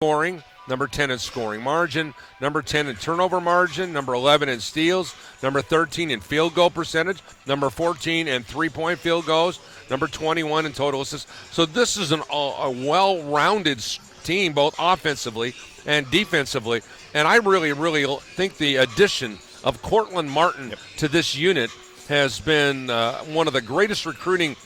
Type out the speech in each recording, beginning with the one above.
scoring, number 10 in scoring margin, number 10 in turnover margin, number 11 in steals, number 13 in field goal percentage, number 14 in three-point field goals, number 21 in total assists. So this is a well-rounded team, both offensively and defensively. And I really think the addition of Cortland Martin to this unit has been one of the greatest recruiting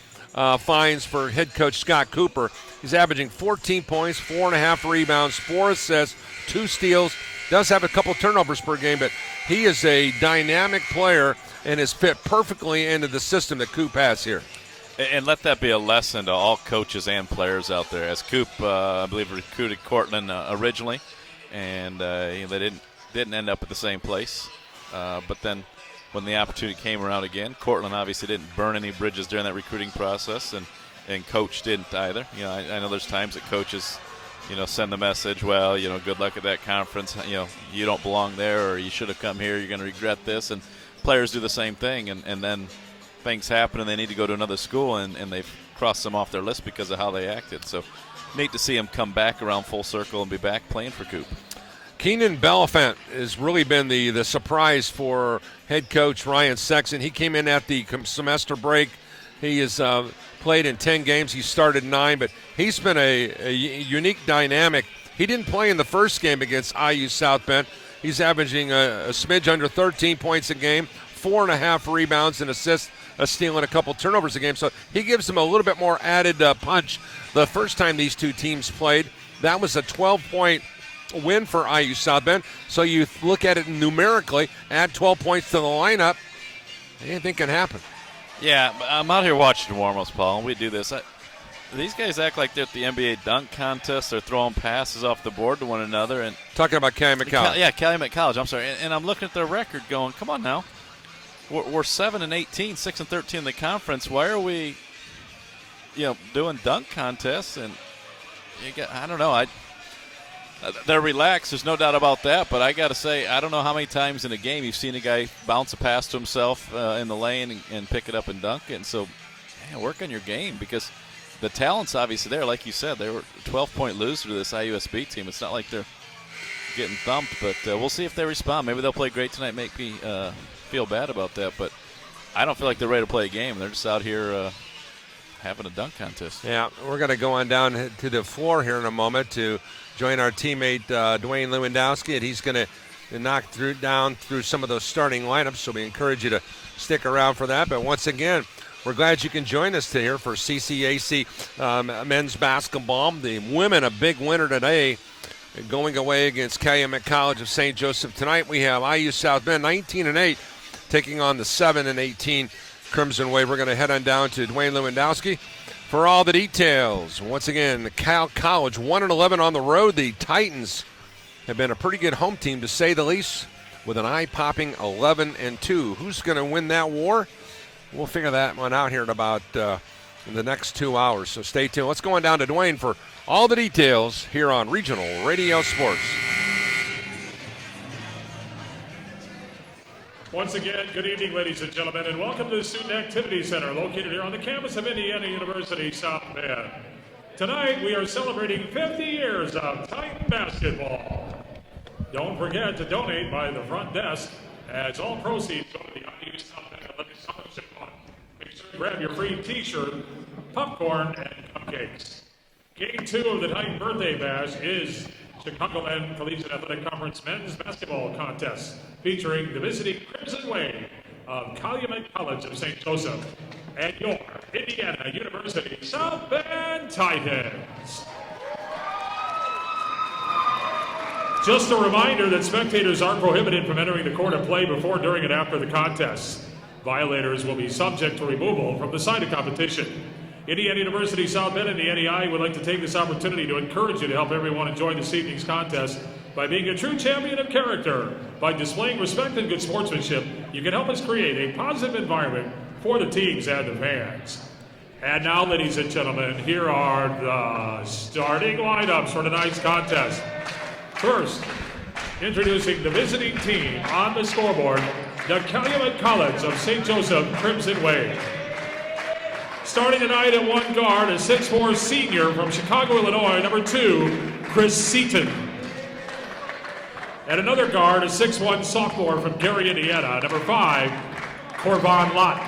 finds for head coach Scott Cooper. He's averaging 14 points, 4.5 rebounds, 4 assists, 2 steals. Does have a couple turnovers per game, but he is a dynamic player and is fit perfectly into the system that Coop has here. And let that be a lesson to all coaches and players out there. As Coop, I believe, recruited Cortland originally, and they didn't end up at the same place. But then when the opportunity came around again, Cortland obviously didn't burn any bridges during that recruiting process, and Coach didn't either. I know there's times that coaches, send the message, well, good luck at that conference. You don't belong there, or you should have come here. You're going to regret this. And players do the same thing, and then things happen, and they need to go to another school, and they've crossed them off their list because of how they acted. So neat to see them come back around full circle and be back playing for Coop. Keenan Belafant has really been the surprise for head coach Ryan Sexton. He came in at the semester break. He has played in 10 games. He started 9, but he's been a unique dynamic. He didn't play in the first game against IU South Bend. He's averaging a smidge under 13 points a game, 4.5 rebounds and assists, a steal, and a couple turnovers a game. So he gives them a little bit more added punch. The first time these two teams played, that was a 12-point win for IU South Bend. So you look at it numerically, add 12 points to the lineup, anything can happen. Yeah, I'm out here watching warm-ups, Paul, and we do this. These guys act like they're at the NBA dunk contest. They're throwing passes off the board to one another. And talking about Calumet College. Yeah, Calumet College. I'm sorry. And I'm looking at their record going, come on now. We're 7-18, 6-13 in the conference. Why are we, doing dunk contests? And I don't know. They're relaxed. There's no doubt about that. But I got to say, I don't know how many times in a game you've seen a guy bounce a pass to himself in the lane and pick it up and dunk it. And so, work on your game, because the talent's obviously there. Like you said, they were a 12-point loser to this IUSB team. It's not like they're getting thumped, but we'll see if they respond. Maybe they'll play great tonight, make me feel bad about that. But I don't feel like they're ready to play a game. They're just out here having a dunk contest. Yeah, we're going to go on down to the floor here in a moment to join our teammate Dwayne Lewandowski, and he's going to knock down through some of those starting lineups, so we encourage you to stick around for that. But once again, we're glad you can join us here for CCAC men's basketball. The women, a big winner today, going away against Calumet College of St. Joseph. Tonight we have IU South Bend 19-8 taking on the 7-18 Crimson Wave. We're going to head on down to Dwayne Lewandowski for all the details. Once again, Cal College 1-11 on the road. The Titans have been a pretty good home team, to say the least, with an eye-popping 11-2. Who's going to win that war? We'll figure that one out here in about in the next 2 hours, so stay tuned. Let's go on down to Dwayne for all the details here on Regional Radio Sports. Once again, good evening, ladies and gentlemen, and welcome to the Student Activity Center located here on the campus of Indiana University, South Bend. Tonight, we are celebrating 50 years of Titan basketball. Don't forget to donate by the front desk, as all proceeds go to the IU South Bend Athletic Scholarship Fund. Make sure to grab your free t-shirt, popcorn, and cupcakes. Game 2 of the Titan Birthday Bash is Chicagoland Collegiate Athletic Conference Men's Basketball Contest, featuring the visiting Crimson Wave of Calumet College of St. Joseph and your Indiana University South Bend Titans. Just a reminder that spectators are prohibited from entering the court of play before, during, and after the contest. Violators will be subject to removal from the site of competition. Indiana University South Bend and the NEI would like to take this opportunity to encourage you to help everyone enjoy this evening's contest by being a true champion of character. By displaying respect and good sportsmanship, you can help us create a positive environment for the teams and the fans. And now, ladies and gentlemen, here are the starting lineups for tonight's contest. First, introducing the visiting team on the scoreboard, the Calumet College of St. Joseph Crimson Wave. Starting tonight at one guard, a 6'4" senior from Chicago, Illinois, number 2, Chris Seaton. And another guard, a 6'1 sophomore from Gary, Indiana, number 5, Corvon Lott.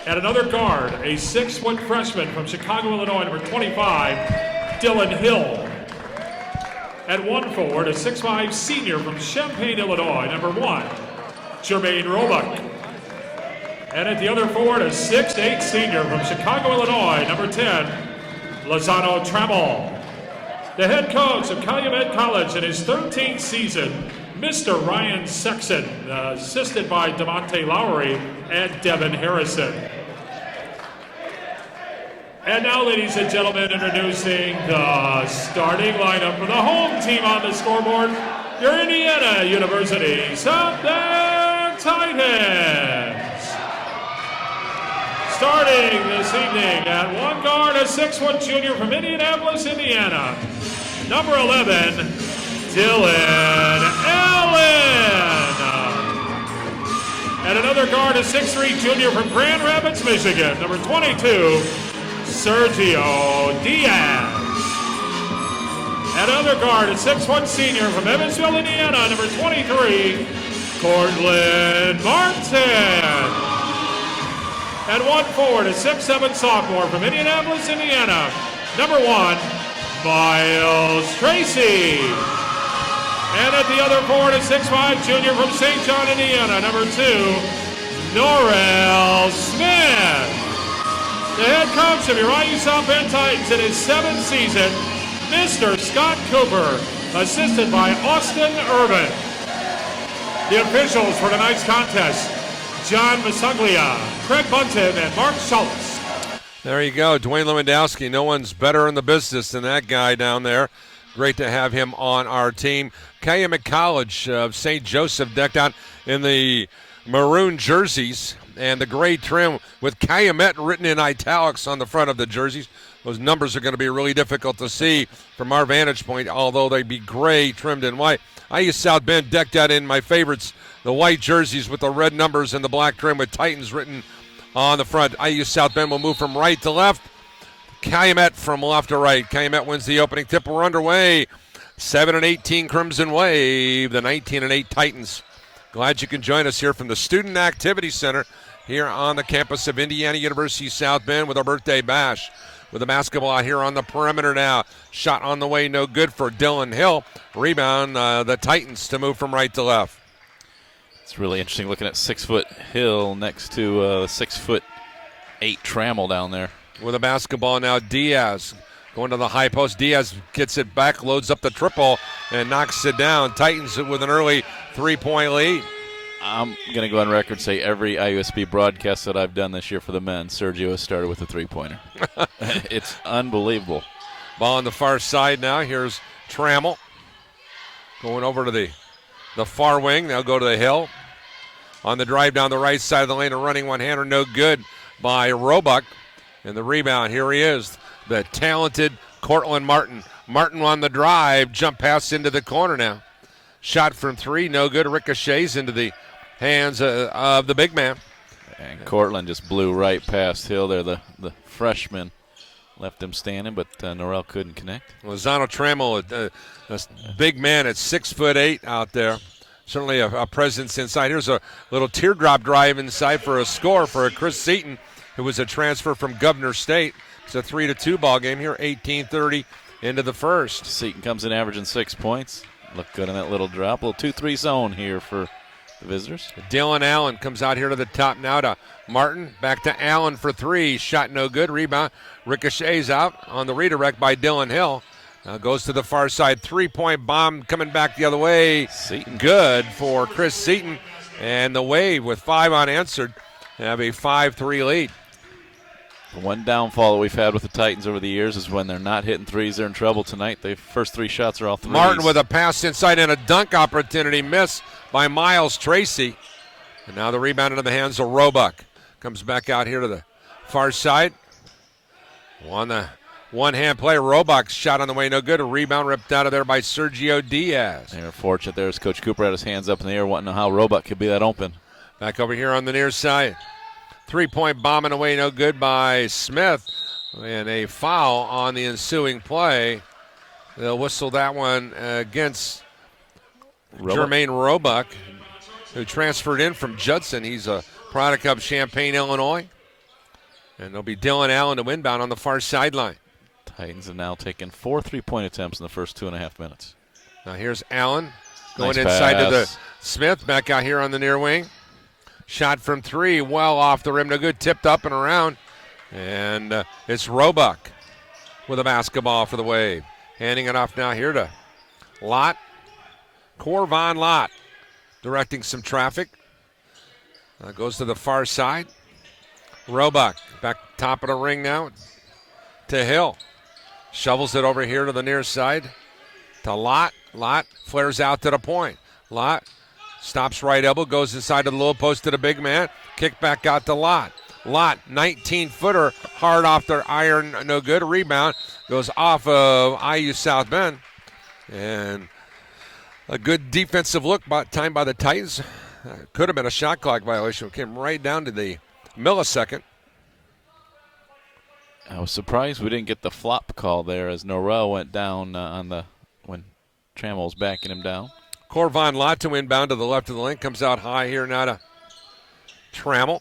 And another guard, a 6-foot freshman from Chicago, Illinois, number 25, Dylan Hill. At 1 forward, a 6'5 senior from Champaign, Illinois, number 1, Jermaine Roebuck. And at the other forward, a 6'8 senior from Chicago, Illinois, number 10, Lozano Trammell. The head coach of Calumet College in his 13th season, Mr. Ryan Sexton, assisted by DeMonte Lowry and Devin Harrison. And now, ladies and gentlemen, introducing the starting lineup for the home team on the scoreboard, your Indiana University South Bend Titans. Starting this evening at 1 guard, a 6-foot junior from Indianapolis, Indiana, number 11, Dylan Allen. And another guard, a 6'3 junior from Grand Rapids, Michigan, number 22, Sergio Diaz. And another guard, a 6'1 senior from Evansville, Indiana, number 23, Cortland Martin. And 1 forward, a 6'7 sophomore from Indianapolis, Indiana, number 1, Miles Tracy. And at the other forward, a 6'5 junior from St. John, Indiana, number 2, Norrell Smith. The head coach of your IU South Bend Titans in his 7th season, Mr. Scott Cooper, assisted by Austin Irvin. The officials for tonight's contest, John Masuglia, Craig Bunton, and Mark Schultz. There you go, Dwayne Lewandowski. No one's better in the business than that guy down there. Great to have him on our team. Calumet College of St. Joseph decked out in the maroon jerseys and the gray trim with Calumet written in italics on the front of the jerseys. Those numbers are going to be really difficult to see from our vantage point, although they'd be gray trimmed in white. IU South Bend decked out in my favorites, the white jerseys with the red numbers and the black trim with Titans written on the front. IU South Bend will move from right to left. Calumet from left to right. Calumet wins the opening tip. We're underway. 7-18 Crimson Wave, the 19-8 Titans. Glad you can join us here from the Student Activity Center here on the campus of Indiana University South Bend with our birthday bash. With the basketball out here on the perimeter now. Shot on the way, no good for Dylan Hill. Rebound, the Titans to move from right to left. It's really interesting looking at 6-foot Hill next to 6'8" Trammell down there. With the basketball now, Diaz going to the high post. Diaz gets it back, loads up the triple, and knocks it down. Titans with an early 3-point lead. I'm going to go on record and say every IUSB broadcast that I've done this year for the men, Sergio has started with a three-pointer. It's unbelievable. Ball on the far side now. Here's Trammell going over to the far wing. They'll go to the Hill. On the drive down the right side of the lane, a running one-hander, no good by Roebuck. And the rebound, here he is, the talented Cortland Martin. Martin on the drive, jump pass into the corner now. Shot from 3, no good, ricochets into the hands of the big man. And Cortland just blew right past Hill there. The freshman left him standing, but Norrell couldn't connect. Lozano Trammell, a big man at 6'8" out there. Certainly a presence inside. Here's a little teardrop drive inside for a score for Chris Seaton, who was a transfer from Governor State. It's a 3-2 ball game here, 18:30 into the first. Seaton comes in averaging 6 points. Looked good on that little drop. A little 2-3 zone here for the visitors. Dylan Allen comes out here to the top now to Martin. Back to Allen for 3. Shot no good. Rebound. Ricochets out on the redirect by Dylan Hill. Now goes to the far side. 3-point bomb coming back the other way. Seaton. Good for Chris Seaton. And the Wave with 5 unanswered have a 5-3 lead. The one downfall that we've had with the Titans over the years is when they're not hitting threes, they're in trouble tonight. The first 3 shots are all threes. Martin with a pass inside and a dunk opportunity missed by Miles Tracy. And now the rebound into the hands of Roebuck. Comes back out here to the far side. One-hand play. Roebuck's shot on the way, no good. A rebound ripped out of there by Sergio Diaz. They were fortunate there as Coach Cooper had his hands up in the air wanting to know how Roebuck could be that open. Back over here on the near side. 3-point bombing away, no good by Smith. And a foul on the ensuing play. They'll whistle that one against Roebuck. Jermaine Roebuck, who transferred in from Judson. He's a product of Champaign, Illinois. And there'll be Dylan Allen to inbound on the far sideline. Titans have now taken 4 3-point attempts in the first 2.5 minutes. Now here's Allen going Nice inside to the pass. Smith, back out here on the near wing. Shot from 3, well off the rim, no good, tipped up and around. And it's Roebuck with a basketball for the Wave. Handing it off now here to Lott. Corvon Lott directing some traffic. Goes to the far side. Roebuck back top of the ring now to Hill. Shovels it over here to the near side to Lott. Lott flares out to the point. Lott stops right elbow, goes inside to the low post to the big man. Kick back out to Lott. Lott, 19-footer, hard off the iron, no good. Rebound goes off of IU South Bend. And a good defensive look time by the Titans. Could have been a shot clock violation. It came right down to the millisecond. I was surprised we didn't get the flop call there as Norrell went down when Trammell was backing him down. Corvon Lott to inbound to the left of the lane. Comes out high here now to Trammell.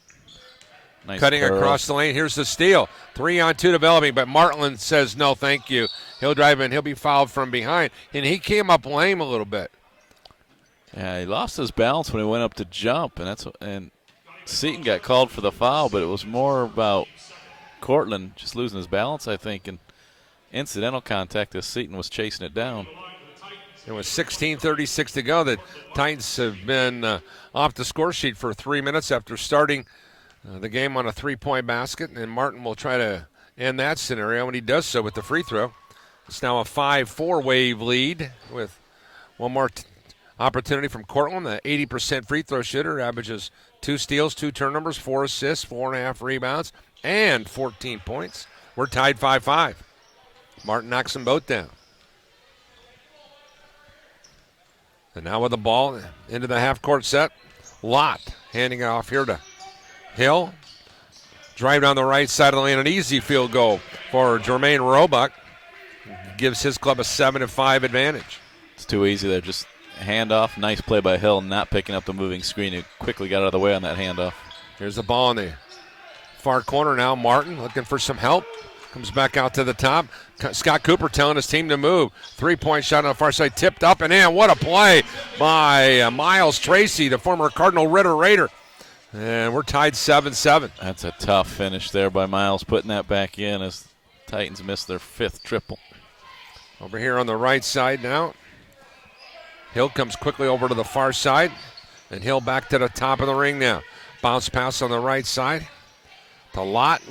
Nice Cutting curl. across the lane. Here's the steal. 3-on-2 developing, but Martland says no, thank you. He'll drive in. He'll be fouled from behind. And he came up lame a little bit. Yeah, he lost his balance when he went up to jump, and Seaton got called for the foul, but it was more about Cortland just losing his balance, I think, and incidental contact as Seaton was chasing it down. It was 16:36 to go. The Titans have been off the score sheet for 3 minutes after starting the game on a three-point basket, and Martin will try to end that scenario, and he does so with the free throw. It's now a 5-4 Wave lead with one more opportunity from Cortland. The 80% free throw shooter averages 2 steals, 2 turnovers, 4 assists, 4.5 rebounds, and 14 points. We're tied 5-5. Martin knocks them both down. And now with the ball into the half-court set, Lott handing it off here to Hill. Drive down the right side of the lane, an easy field goal for Jermaine Roebuck. Gives his club a 7-5 advantage. It's too easy there. Just handoff. Nice play by Hill, not picking up the moving screen. He quickly got out of the way on that handoff. Here's the ball in the far corner now. Martin looking for some help. Comes back out to the top. Scott Cooper telling his team to move. 3-point shot on the far side. Tipped up and in. What a play by Miles Tracy, the former Cardinal Raider. And we're tied 7-7. That's a tough finish there by Miles, putting that back in as Titans missed their 5th triple. Over here on the right side now. Hill comes quickly over to the far side. And Hill back to the top of the ring now. Bounce pass on the right side to Lott.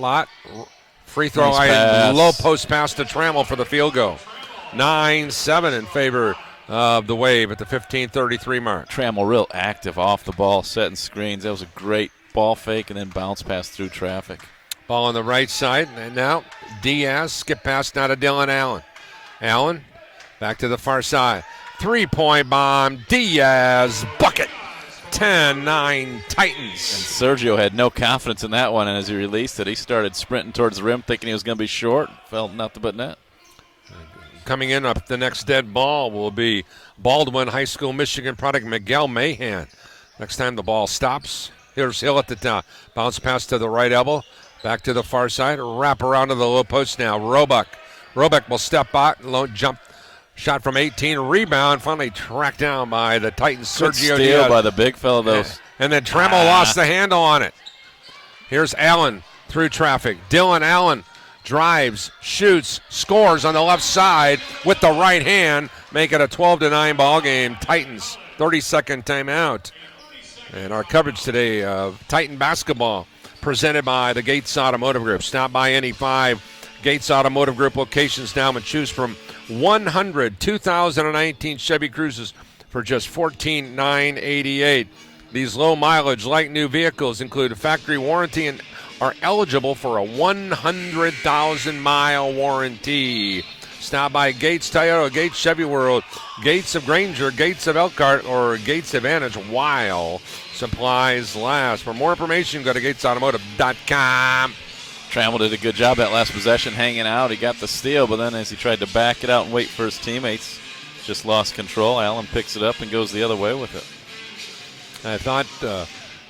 Free throw Nice line, pass. low post pass to Trammell for the field goal. 9-7 in favor of the Wave at the 15:33 mark. Trammell real active off the ball, setting screens. That was a great ball fake and then bounce pass through traffic. Ball on the right side, and now Diaz, skip pass now to Dylan Allen. Allen back to the far side. 3-point bomb, Diaz, bucket. 10-9 Titans. And Sergio had no confidence in that one, and as he released it, he started sprinting towards the rim thinking he was going to be short. Felt nothing but net. Coming in up the next dead ball will be Baldwin High School, Michigan product Miguel Mahan. Next time the ball stops, here's Hill at the top. Bounce pass to the right elbow. Back to the far side. Wrap around to the low post now. Roebuck will step out. Low jump shot from 18. Rebound finally tracked down by the Titans. Good Sergio steal Diaz. by the big fella, though. And then Trammell lost the handle on it. Here's Allen through traffic. Dylan Allen drives, shoots, scores on the left side with the right hand. Make it a 12-9 ball game. Titans, 30-second timeout. And our coverage today of Titan basketball presented by the Gates Automotive Group. Stop by any 5 Gates Automotive Group locations now and choose from 100 2019 Chevy Cruises for just $14,988. These low mileage, like new vehicles include a factory warranty and are eligible for a 100,000 mile warranty. Stop by Gates Toyota, Gates Chevy World, Gates of Granger, Gates of Elkhart, or Gates Advantage while supplies last. For more information, go to gatesautomotive.com. Trammell did a good job that last possession hanging out. He got the steal, but then as he tried to back it out and wait for his teammates, just lost control. Allen picks it up and goes the other way with it. I thought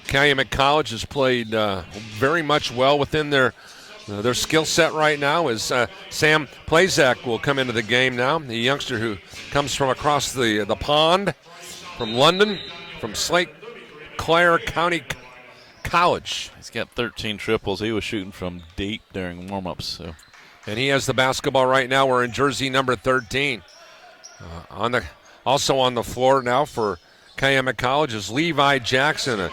Calumet College has played very much well within their skill set right now. As Sam Plazak will come into the game now, the youngster who comes from across the pond, from London, from Slate Clare County College. He's got 13 triples. He was shooting from deep during warm-ups. So. And he has the basketball right now. We're in jersey number 13. Also on the floor now for Calumet College is Levi Jackson.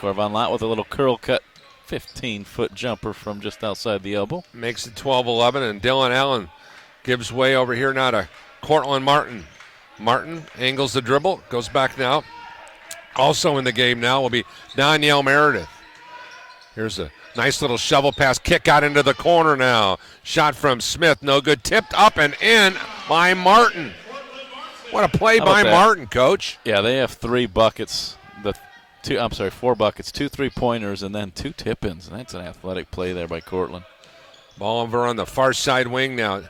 Corvon Lott with a little curl cut 15-foot jumper from just outside the elbow. Makes it 12-11, and Dylan Allen gives way over here now to Cortland Martin. Martin angles the dribble, goes back now. Also in the game now will be Danielle Meredith. Here's a nice little shovel pass, kick out into the corner now. Shot from Smith, no good. Tipped up and in by Martin. What a play by Martin, Coach. Yeah, they have 3 buckets. 4 buckets, 2 3-pointers, and then 2 tip-ins. And that's an athletic play there by Cortland. Ball over on the far side wing now.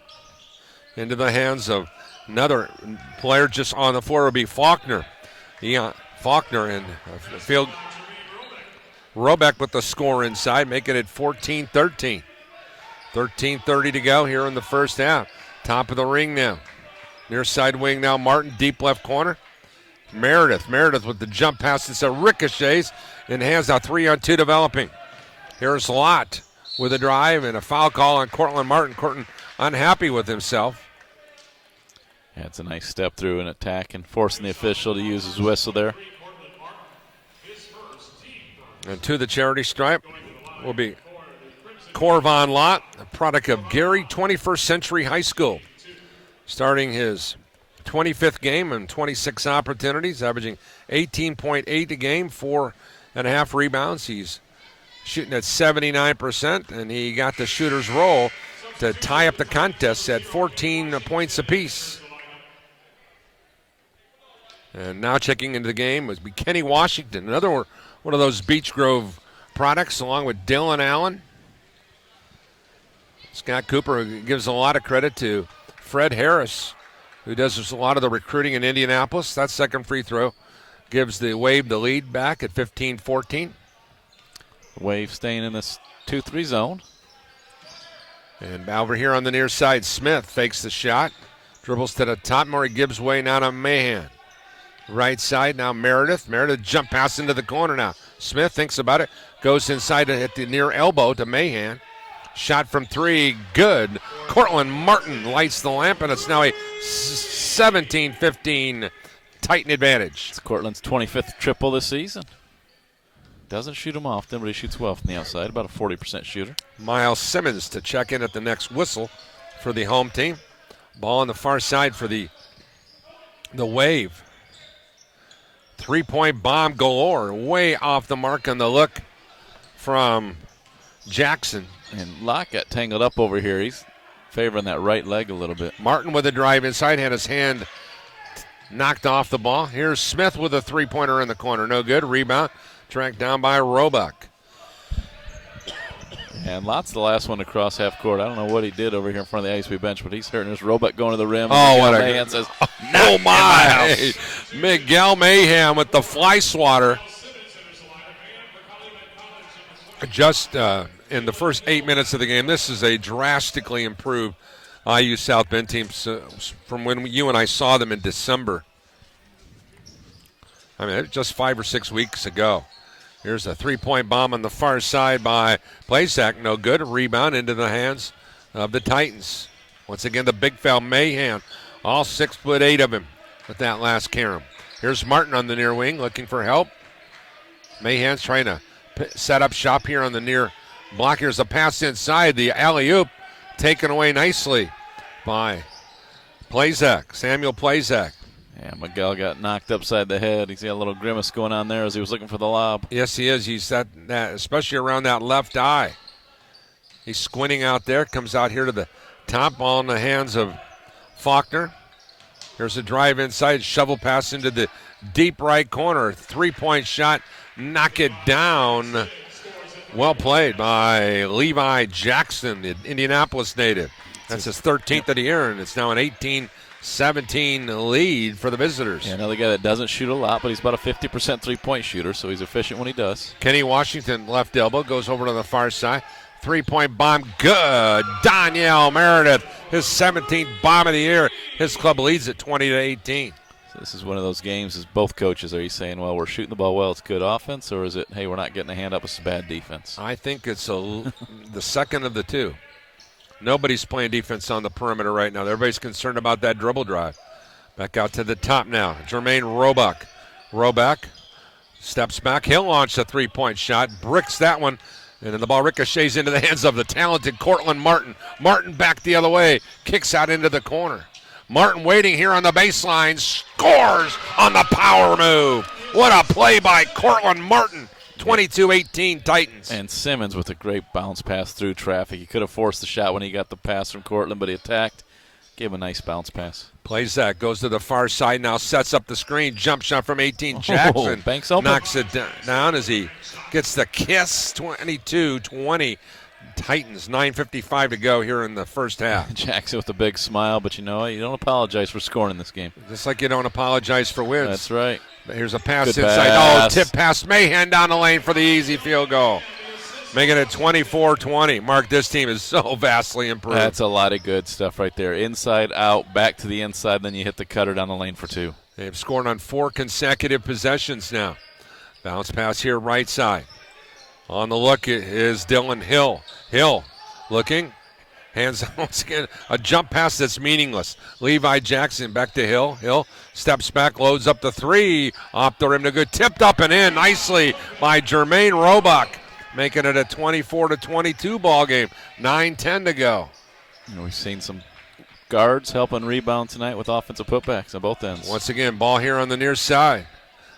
Into the hands of another player just on the floor will be Faulkner. Faulkner in field. Robeck with the score inside, making it 14-13. 13:30 to go here in the first half. Top of the ring now. Near side wing now, Martin, deep left corner. Meredith with the jump pass. It's a ricochets and hands out 3-on-2 developing. Here's Lott with a drive and a foul call on Cortland Martin. Cortland unhappy with himself. Yeah, it's a nice step through and attack and forcing the official to use his whistle there. And to the charity stripe will be Corvon Lott, a product of Gary 21st Century High School. Starting his 25th game and 26 opportunities, averaging 18.8 a game, 4.5 rebounds. He's shooting at 79%, and he got the shooter's roll to tie up the contest at 14 points apiece. And now checking into the game was Kenny Washington, another one of those Beech Grove products, along with Dylan Allen. Scott Cooper gives a lot of credit to Fred Harris, who does a lot of the recruiting in Indianapolis. That second free throw gives the Wave the lead back at 15-14. Wave staying in this 2-3 zone. And over here on the near side, Smith fakes the shot. Dribbles to the top. Murray gives way now to Mahan. Right side now, Meredith. Meredith jump pass into the corner now. Smith thinks about it. Goes inside to hit the near elbow to Mahan. Shot from 3, good. Cortland Martin lights the lamp, and it's now a 17-15 Titan advantage. It's Cortland's 25th triple this season. Doesn't shoot them often, but he shoots well from the outside, about a 40% shooter. Miles Simmons to check in at the next whistle for the home team. Ball on the far side for the Wave. 3-point bomb galore, way off the mark on the look from Jackson. And Lott got tangled up over here. He's favoring that right leg a little bit. Martin with a drive inside, had his hand knocked off the ball. Here's Smith with a three-pointer in the corner. No good. Rebound. Tracked down by Roebuck. And Lott's the last one to cross half court. I don't know what he did over here in front of the IUSB bench, but he's hurting. There's Roebuck going to the rim. Oh, what a man says, oh my! Miguel Mayhem with the fly swatter. Just in the first 8 minutes of the game, this is a drastically improved IU South Bend team from when you and I saw them in December. I mean, just 5 or 6 weeks ago. Here's a three-point bomb on the far side by Plazak. No good. A rebound into the hands of the Titans. Once again, the big foul, Mahan. All 6'8" of him with that last carom. Here's Martin on the near wing looking for help. Mahan's trying to set up shop here on the near block. Here's a pass inside. The alley-oop taken away nicely by Plazak, Samuel Plazak. Yeah, Miguel got knocked upside the head. He's got a little grimace going on there as he was looking for the lob. Yes, he is. He's that especially around that left eye. He's squinting out there. Comes out here to the top. Ball in the hands of Faulkner. Here's a drive inside. Shovel pass into the deep right corner. 3-point shot. Knock it down. Well played by Levi Jackson, the Indianapolis native. That's his 13th of the year, and it's now an 18-17 lead for the visitors. Yeah, another guy that doesn't shoot a lot, but he's about a 50% three-point shooter, so he's efficient when he does. Kenny Washington, left elbow, goes over to the far side. Three-point bomb, good. Danielle Meredith, his 17th bomb of the year. His club leads at 20-18. So this is one of those games, as both coaches, are you saying, well, we're shooting the ball well, it's good offense, or is it, hey, we're not getting a hand up, it's bad defense? I think it's the second of the two. Nobody's playing defense on the perimeter right now. Everybody's concerned about that dribble drive. Back out to the top now. Jermaine Roebuck. Roebuck steps back. He'll launch a three-point shot. Bricks that one. And then the ball ricochets into the hands of the talented Cortland Martin. Martin back the other way. Kicks out into the corner. Martin waiting here on the baseline. Scores on the power move. What a play by Cortland Martin. 22-18 Titans. And Simmons with a great bounce pass through traffic. He could have forced the shot when he got the pass from Cortland, but he attacked. Gave him a nice bounce pass. Plays that. Goes to the far side now. Sets up the screen. Jump shot from 18. Jackson banks open. Knocks it down as he gets the kiss. 22-20 Titans. 9:55 to go here in the first half. Jackson with a big smile, but you know what? You don't apologize for scoring this game. Just like you don't apologize for wins. That's right. Here's a pass Good inside. pass. Oh, tip pass. Mahan down the lane for the easy field goal. Making it 24-20. Mark, this team is so vastly improved. That's a lot of good stuff right there. Inside, out, back to the inside, then you hit the cutter down the lane for two. They've scored on 4 consecutive possessions now. Bounce pass here right side. On the look is Dylan Hill. Hill looking. Hands once again. A jump pass that's meaningless. Levi Jackson back to Hill. Hill steps back, loads up the three. Off the rim to good. Tipped up and in nicely by Jermaine Roebuck. Making it a 24-22 ball game. 9:10 to go. You know, we've seen some guards helping rebound tonight with offensive putbacks on both ends. Once again, ball here on the near side.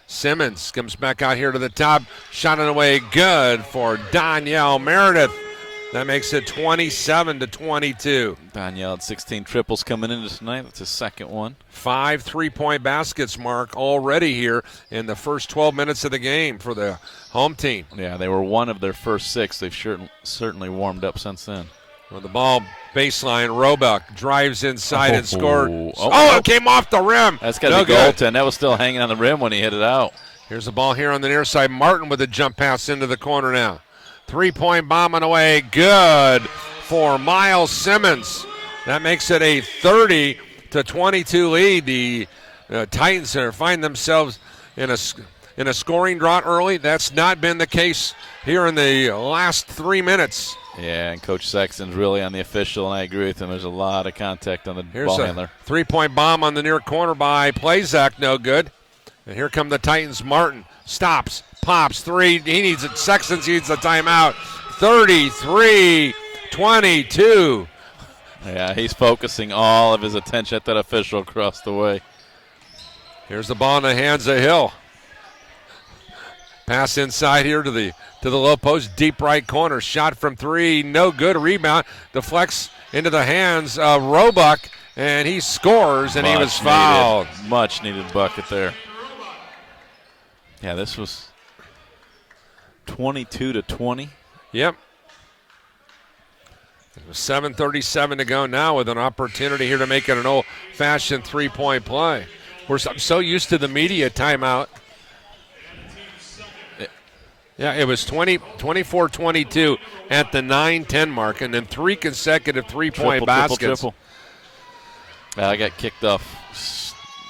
Simmons comes back out here to the top. Shot it away good for Danielle Meredith. That makes it 27-22. Danielle had 16 triples coming into tonight. That's his second one. 5 3-point baskets, Mark, already here in the first 12 minutes of the game for the home team. Yeah, they were one of their first 6. They've certainly warmed up since then. Well, the ball baseline, Roebuck drives inside and scored. Oh, it came off the rim. That's got to be goaltend. That was still hanging on the rim when he hit it out. Here's the ball here on the near side. Martin with a jump pass into the corner now. 3-point bomb on the way. Good for Miles Simmons. That makes it a 30-22 lead. The Titans find themselves in a scoring drought early. That's not been the case here in the last 3 minutes. Yeah, and Coach Sexton's really on the official, and I agree with him. There's a lot of contact on the ball handler. 3-point bomb on the near corner by Plazak, no good. And here come the Titans. Martin stops, pops, three. He needs it. Sexton needs a timeout. 33-22. Yeah, he's focusing all of his attention at that official across the way. Here's the ball in the hands of Hill. Pass inside here to the low post, deep right corner. Shot from 3, no good. Rebound, deflects into the hands of Roebuck, and he scores, and he was fouled. Much needed bucket there. Yeah, this was 22-20. Yep. 7:37 to go now with an opportunity here to make it an old-fashioned 3-point play. I'm so used to the media timeout. Yeah, it was 24-22 at the 9-10 mark, and then 3 consecutive 3-point baskets. Triple. I got kicked off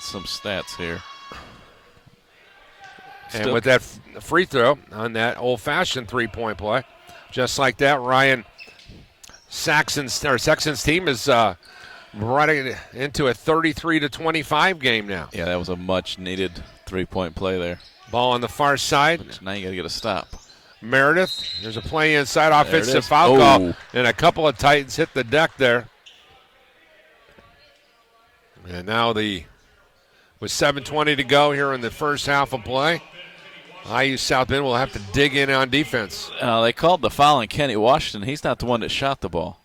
some stats here. And with that free throw on that old-fashioned 3-point play, just like that, Ryan Sexton's team is running into a 33-25 game now. Yeah, that was a much-needed 3-point play there. Ball on the far side. But now you got to get a stop. Meredith, there's a play inside, offensive foul call, and a couple of Titans hit the deck there. And now with 7:20 to go here in the first half of play, IU South Bend will have to dig in on defense. They called the foul on Kenny Washington. He's not the one that shot the ball.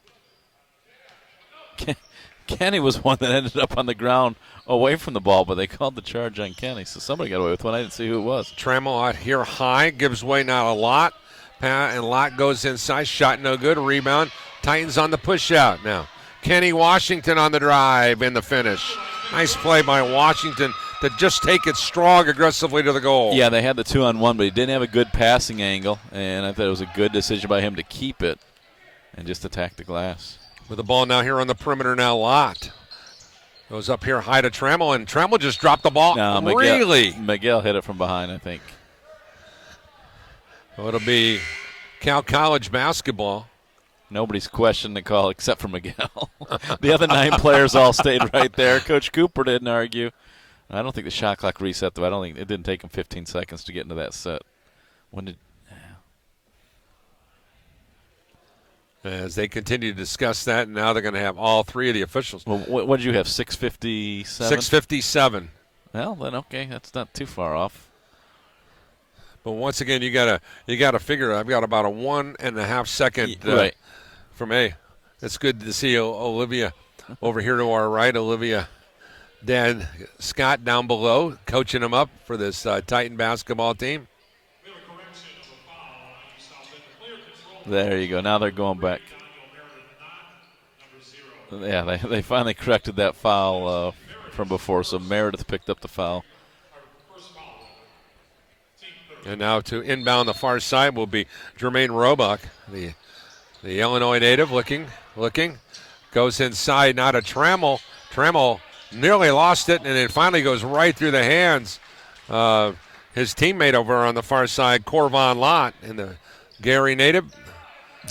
Kenny was one that ended up on the ground away from the ball, but they called the charge on Kenny. So somebody got away with one. I didn't see who it was. Trammell out here high, gives away not a lot And Lott goes inside. Shot no good. Rebound. Titans on the push out now. Kenny Washington on the drive in the finish. Nice play by Washington to just take it strong aggressively to the goal. Yeah, they had the 2-on-1, but he didn't have a good passing angle, and I thought it was a good decision by him to keep it and just attack the glass. With the ball now here on the perimeter now, Lott goes up here high to Trammell, and Trammell just dropped the ball. No, really? Miguel hit it from behind, I think. Well, it'll be Cal College basketball. Nobody's questioned the call except for Miguel. The other 9 players all stayed right there. Coach Cooper didn't argue. I don't think the shot clock reset, though. I don't think it didn't take him 15 seconds to get into that set. When did? As they continue to discuss that, and now they're going to have all 3 of the officials. Well, what did you have? 6:57. 6:57. Well, then okay, that's not too far off. But once again, you gotta figure. I've got about a 1.5 second right. from A. It's good to see Olivia over here to our right. Olivia, Dan Scott down below, coaching them up for this Titan basketball team. There you go. Now they're going back. Yeah, they finally corrected that foul from before, so Meredith picked up the foul. And now to inbound the far side will be Jermaine Roebuck, the Illinois native, looking, goes inside now to Trammell. Trammell nearly lost it, and it finally goes right through the hands of his teammate over on the far side, Corvon Lott, and the Gary native.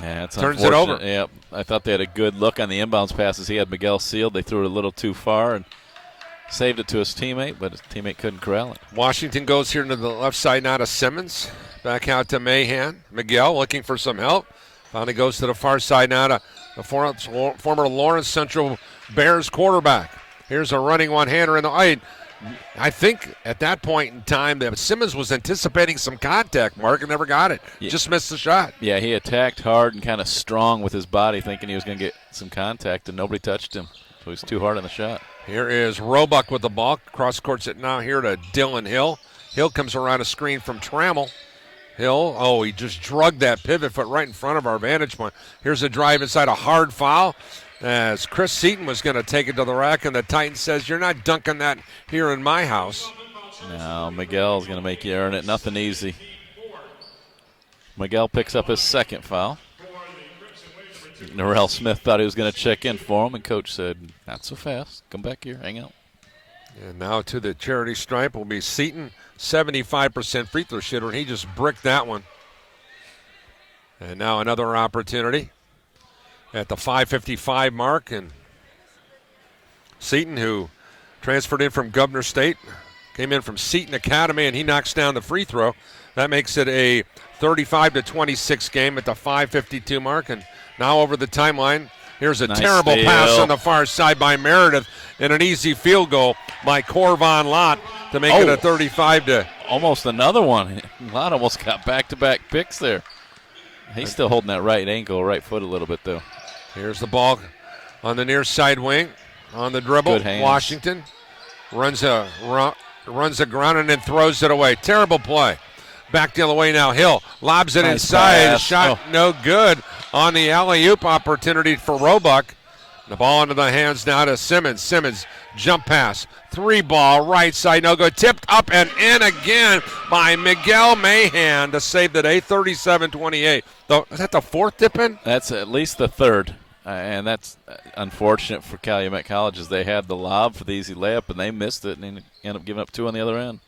Yeah, it's turns it over. Yep, I thought they had a good look on the inbounds passes. He had Miguel sealed. They threw it a little too far and saved it to his teammate, but his teammate couldn't corral it. Washington goes here to the left side now to Simmons. Back out to Mahan. Miguel looking for some help. Finally goes to the far side now to the former Lawrence Central Bears quarterback. Here's a running one-hander in the right. I think at that point in time that Simmons was anticipating some contact, Mark, and never got it. Yeah. Just missed the shot. Yeah, he attacked hard and kind of strong with his body, thinking he was going to get some contact, and nobody touched him. So he was too hard on the shot. Here is Roebuck with the ball. Cross courts it now here to Dylan Hill. Hill comes around a screen from Trammell. Hill, he just drugged that pivot foot right in front of our vantage point. Here's a drive inside, a hard foul. As Chris Seaton was going to take it to the rack, and the Titan says, "You're not dunking that here in my house." No, Miguel's going to make you earn it. Nothing easy. Miguel picks up his second foul. Norrell Smith thought he was going to check in for him, and Coach said, "Not so fast. Come back here. Hang out." And now to the charity stripe will be Seaton, 75% free throw shooter, and he just bricked that one. And now another opportunity at the 5:55 mark, and Seaton, who transferred in from Governor State, came in from Seaton Academy, and he knocks down the free throw. That makes it a 35-26 game at the 5:52 mark. And now over the timeline, here's a nice terrible steal. pass on the far side by Meredith, and an easy field goal by Corvon Lott to make it a 35 to. Almost another one. Lott almost got back-to-back picks there. He's still holding that right ankle, right foot a little bit, though. Here's the ball on the near side wing. On the dribble, Good hands. Washington runs a ground and then throws it away. Terrible play. Back the other way now. Hill lobs it Nice inside. pass. Shot no good on the alley-oop opportunity for Roebuck. The ball into the hands now to Simmons. Simmons, jump pass. 3-ball, right side, no good. Tipped up and in again by Miguel Mahan to save the day, 37-28. Is that the fourth tip in? That's at least the third. And that's unfortunate for Calumet College, as they had the lob for the easy layup, and they missed it and ended up giving up 2 on the other end.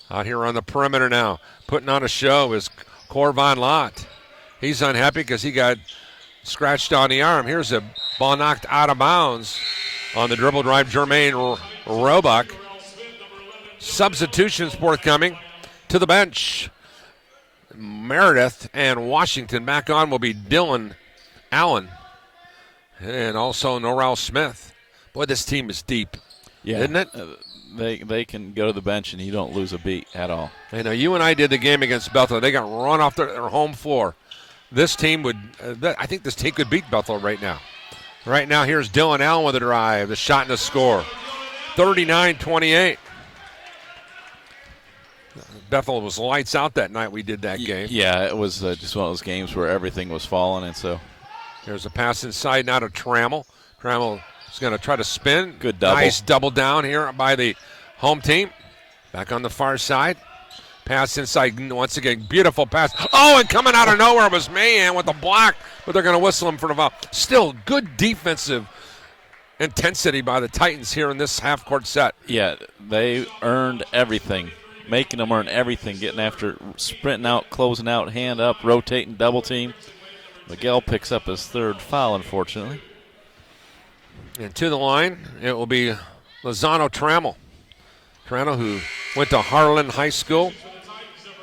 Out here on the perimeter now, putting on a show is Corvon Lott. He's unhappy because he got scratched on the arm. Here's a ball knocked out of bounds on the dribble drive, Jermaine Roebuck. Substitutions forthcoming to the bench. Meredith and Washington. Back on will be Dylan Allen and also Norrell Smith. Boy, this team is deep, isn't it? They can go to the bench and you don't lose a beat at all. I know you and I did the game against Bethel. They got run off their home floor. This team would, I think this team could beat Bethel right now. Right now, here's Dylan Allen with a drive, the shot and the score. 39-28. Bethel was lights out that night we did that game. Yeah, it was just one of those games where everything was falling, and so. There's a pass inside now to Trammell. Trammell is going to try to spin. Good double. Nice double down here by the home team. Back on the far side. Pass inside once again. Beautiful pass. Oh, and coming out of nowhere was Mahan with the block, but they're going to whistle him for the foul. Still good defensive intensity by the Titans here in this half-court set. Yeah, they earned everything, making them earn everything, getting after, sprinting out, closing out, hand up, rotating, double team. Miguel picks up his third foul, unfortunately. And to the line, it will be Lozano Trammell. Trammell, who went to Harlan High School,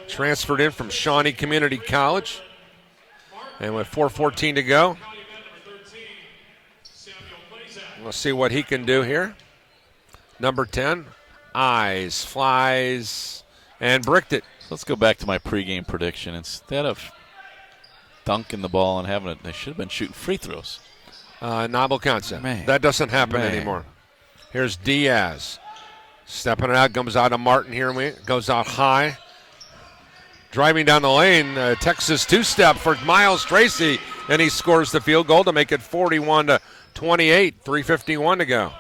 transferred in from Shawnee Community College. And with 4:14 to go, we'll see what he can do here. Number 10, eyes, flies, and bricked it. Let's go back to my pregame prediction. Instead of dunking the ball and having it, they should have been shooting free throws. Novel concept. Man. That doesn't happen anymore. Here's Diaz. Stepping it out, comes out to Martin here. Goes out high. Driving down the lane, Texas two-step for Miles Tracy, and he scores the field goal to make it 41-28, 3:51 to go.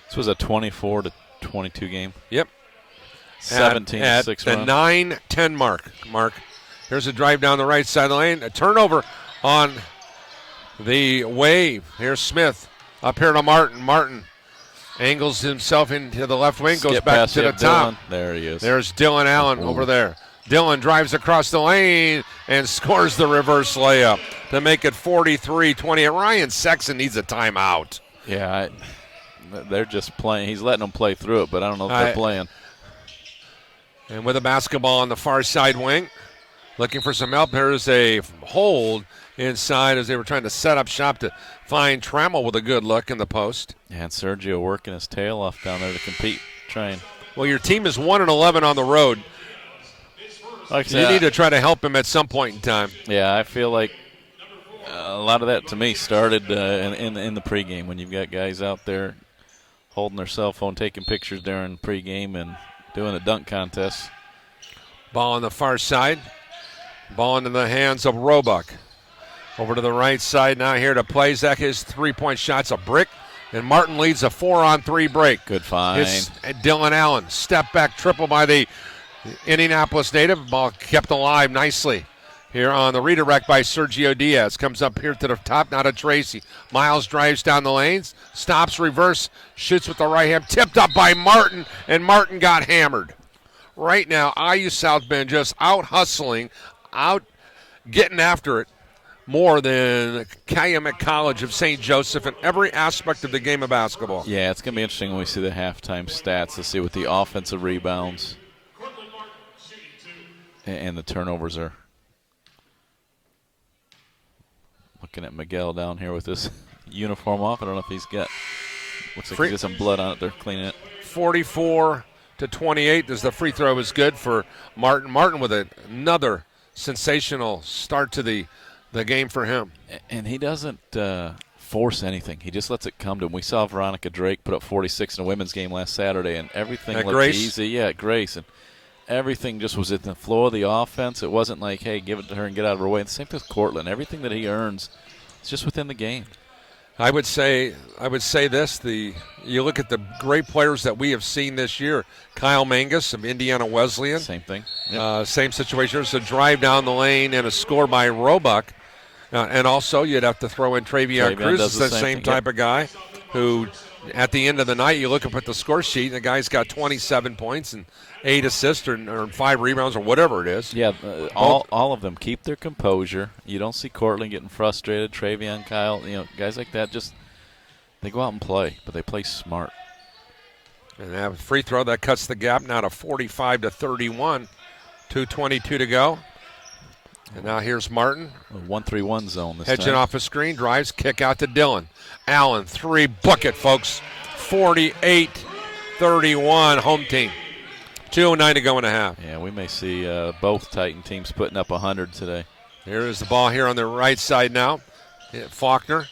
This was a 24-22 game. Yep. 17-6 at the 9-10 mark. Here's a drive down the right side of the lane. A turnover on the wave. Here's Smith up here to Martin. Martin angles himself into the left wing, goes back to the top. Dylan. There he is. There's Dylan Allen over there. Dylan drives across the lane and scores the reverse layup to make it 43-28. Ryan Sexton needs a timeout. Yeah, they're just playing. He's letting them play through it, but I don't know if they're playing. And with a basketball on the far side wing, looking for some help. There's a hold inside as they were trying to set up shop to find Trammell with a good look in the post. Yeah, and Sergio working his tail off down there to compete, trying. Well, your team is 1-11 on the road. Like I said, you need to try to help him at some point in time. Yeah, I feel like a lot of that to me started in the pregame when you've got guys out there holding their cell phone, taking pictures during pregame and doing the dunk contest. Ball on the far side. Ball into the hands of Roebuck. Over to the right side now here to Plazek. His three-point shot's a brick. And Martin leads a 4-on-3 break. Good find. It's Dylan Allen. Step back triple by the Indianapolis native. Ball kept alive nicely here on the redirect by Sergio Diaz. Comes up here to the top, now to Tracy. Miles drives down the lanes. Stops, reverse, shoots with the right hand. Tipped up by Martin, and Martin got hammered. Right now, IU South Bend just out hustling, out getting after it more than Calumet College of St. Joseph in every aspect of the game of basketball. Yeah, it's going to be interesting when we see the halftime stats to see what the offensive rebounds and the turnovers are. Looking at Miguel down here with his uniform off. I don't know if he's got, looks like he's got some blood on it. They're cleaning it. 44-28 as the free throw is good for Martin. Martin with another sensational start to the game for him. And he doesn't force anything. He just lets it come to him. We saw Veronica Drake put up 46 in a women's game last Saturday, and everything looked Grace. easy. Yeah, at Grace. And everything just was at the flow of the offense. It wasn't like, hey, give it to her and get out of her way. And the same with Cortland. Everything that he earns is just within the game. I would say this: you look at the great players that we have seen this year. Kyle Mangus of Indiana Wesleyan. Same thing. Same situation. There's a drive down the lane and a score by Roebuck. And also, you'd have to throw in Travion Cruz. It's the same type of guy who, at the end of the night, you look up at the score sheet, and the guy's got 27 points and 8 assists or 5 rebounds or whatever it is. Yeah, all of them keep their composure. You don't see Cortland getting frustrated. Travion, Kyle, guys like that, just they go out and play, but they play smart. And that free throw, that cuts the gap now to 45-31. 2:22 to go. And now here's Martin. A 1-3-1 zone this time. Hedging off a screen, drives, kick out to Dylan. Allen, 3 bucket, folks. 48-31, home team. 2:09 to go in a half. Yeah, we may see both Titan teams putting up 100 today. Here is the ball here on the right side now. Faulkner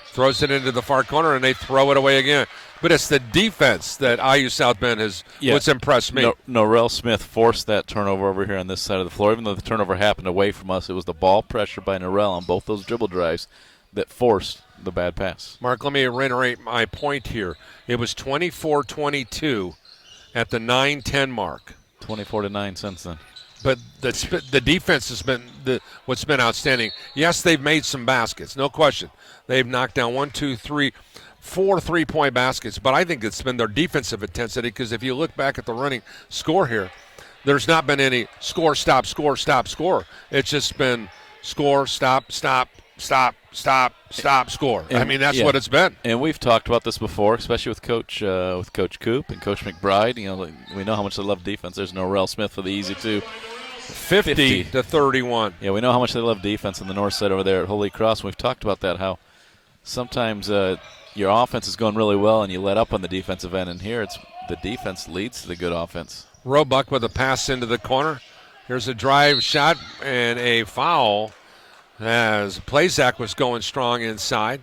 throws it into the far corner, and they throw it away again. But it's the defense that IU South Bend has what's impressed me. Norrell Smith forced that turnover over here on this side of the floor. Even though the turnover happened away from us, it was the ball pressure by Norrell on both those dribble drives that forced the bad pass. Mark, let me reiterate my point here. It was 24-22 at the 9-10 mark. 24-9 since then. But the defense has been what's been outstanding. Yes, they've made some baskets, no question. They've knocked down 4 3-point baskets. But I think it's been their defensive intensity because if you look back at the running score here, there's not been any score, stop, score, stop, score. It's just been score, stop, stop, stop, stop, stop, score. I mean, that's what it's been. And we've talked about this before, especially with Coach Coop and Coach McBride. You know, we know how much they love defense. There's Norrell Smith for the easy two. 50-31. Yeah, we know how much they love defense on the north side over there at Holy Cross. We've talked about that, how sometimes your offense is going really well and you let up on the defensive end. And here it's the defense leads to the good offense. Roebuck with a pass into the corner. Here's a drive shot and a foul as Plazak was going strong inside.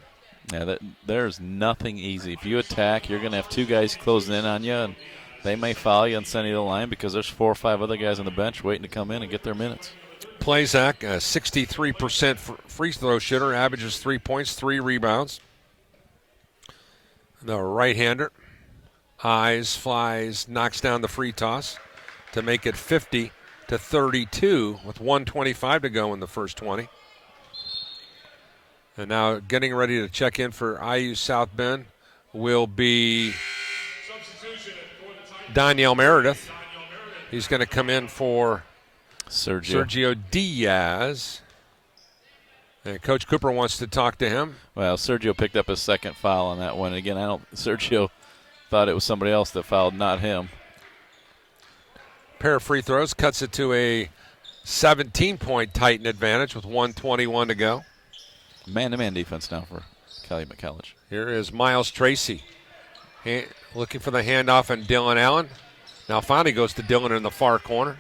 Yeah, there's nothing easy. If you attack, you're going to have two guys closing in on you, and they may foul you and send you to the line because there's 4 or 5 other guys on the bench waiting to come in and get their minutes. Plazak, a 63% free throw shooter, averages 3 points, 3 rebounds. The right-hander, eyes, flies, knocks down the free toss to make it 50-32 with 1:25 to go in the first 20. And now getting ready to check in for IU South Bend will be Daniel Meredith. He's going to come in for Sergio Diaz. And Coach Cooper wants to talk to him. Well, Sergio picked up his second foul on that one. Again, Sergio thought it was somebody else that fouled, not him. Pair of free throws, cuts it to a 17-point Titan advantage with 1:21 to go. Man-to-man defense now for Calumet College. Here is Miles Tracy looking for the handoff and Dylan Allen. Now finally goes to Dylan in the far corner.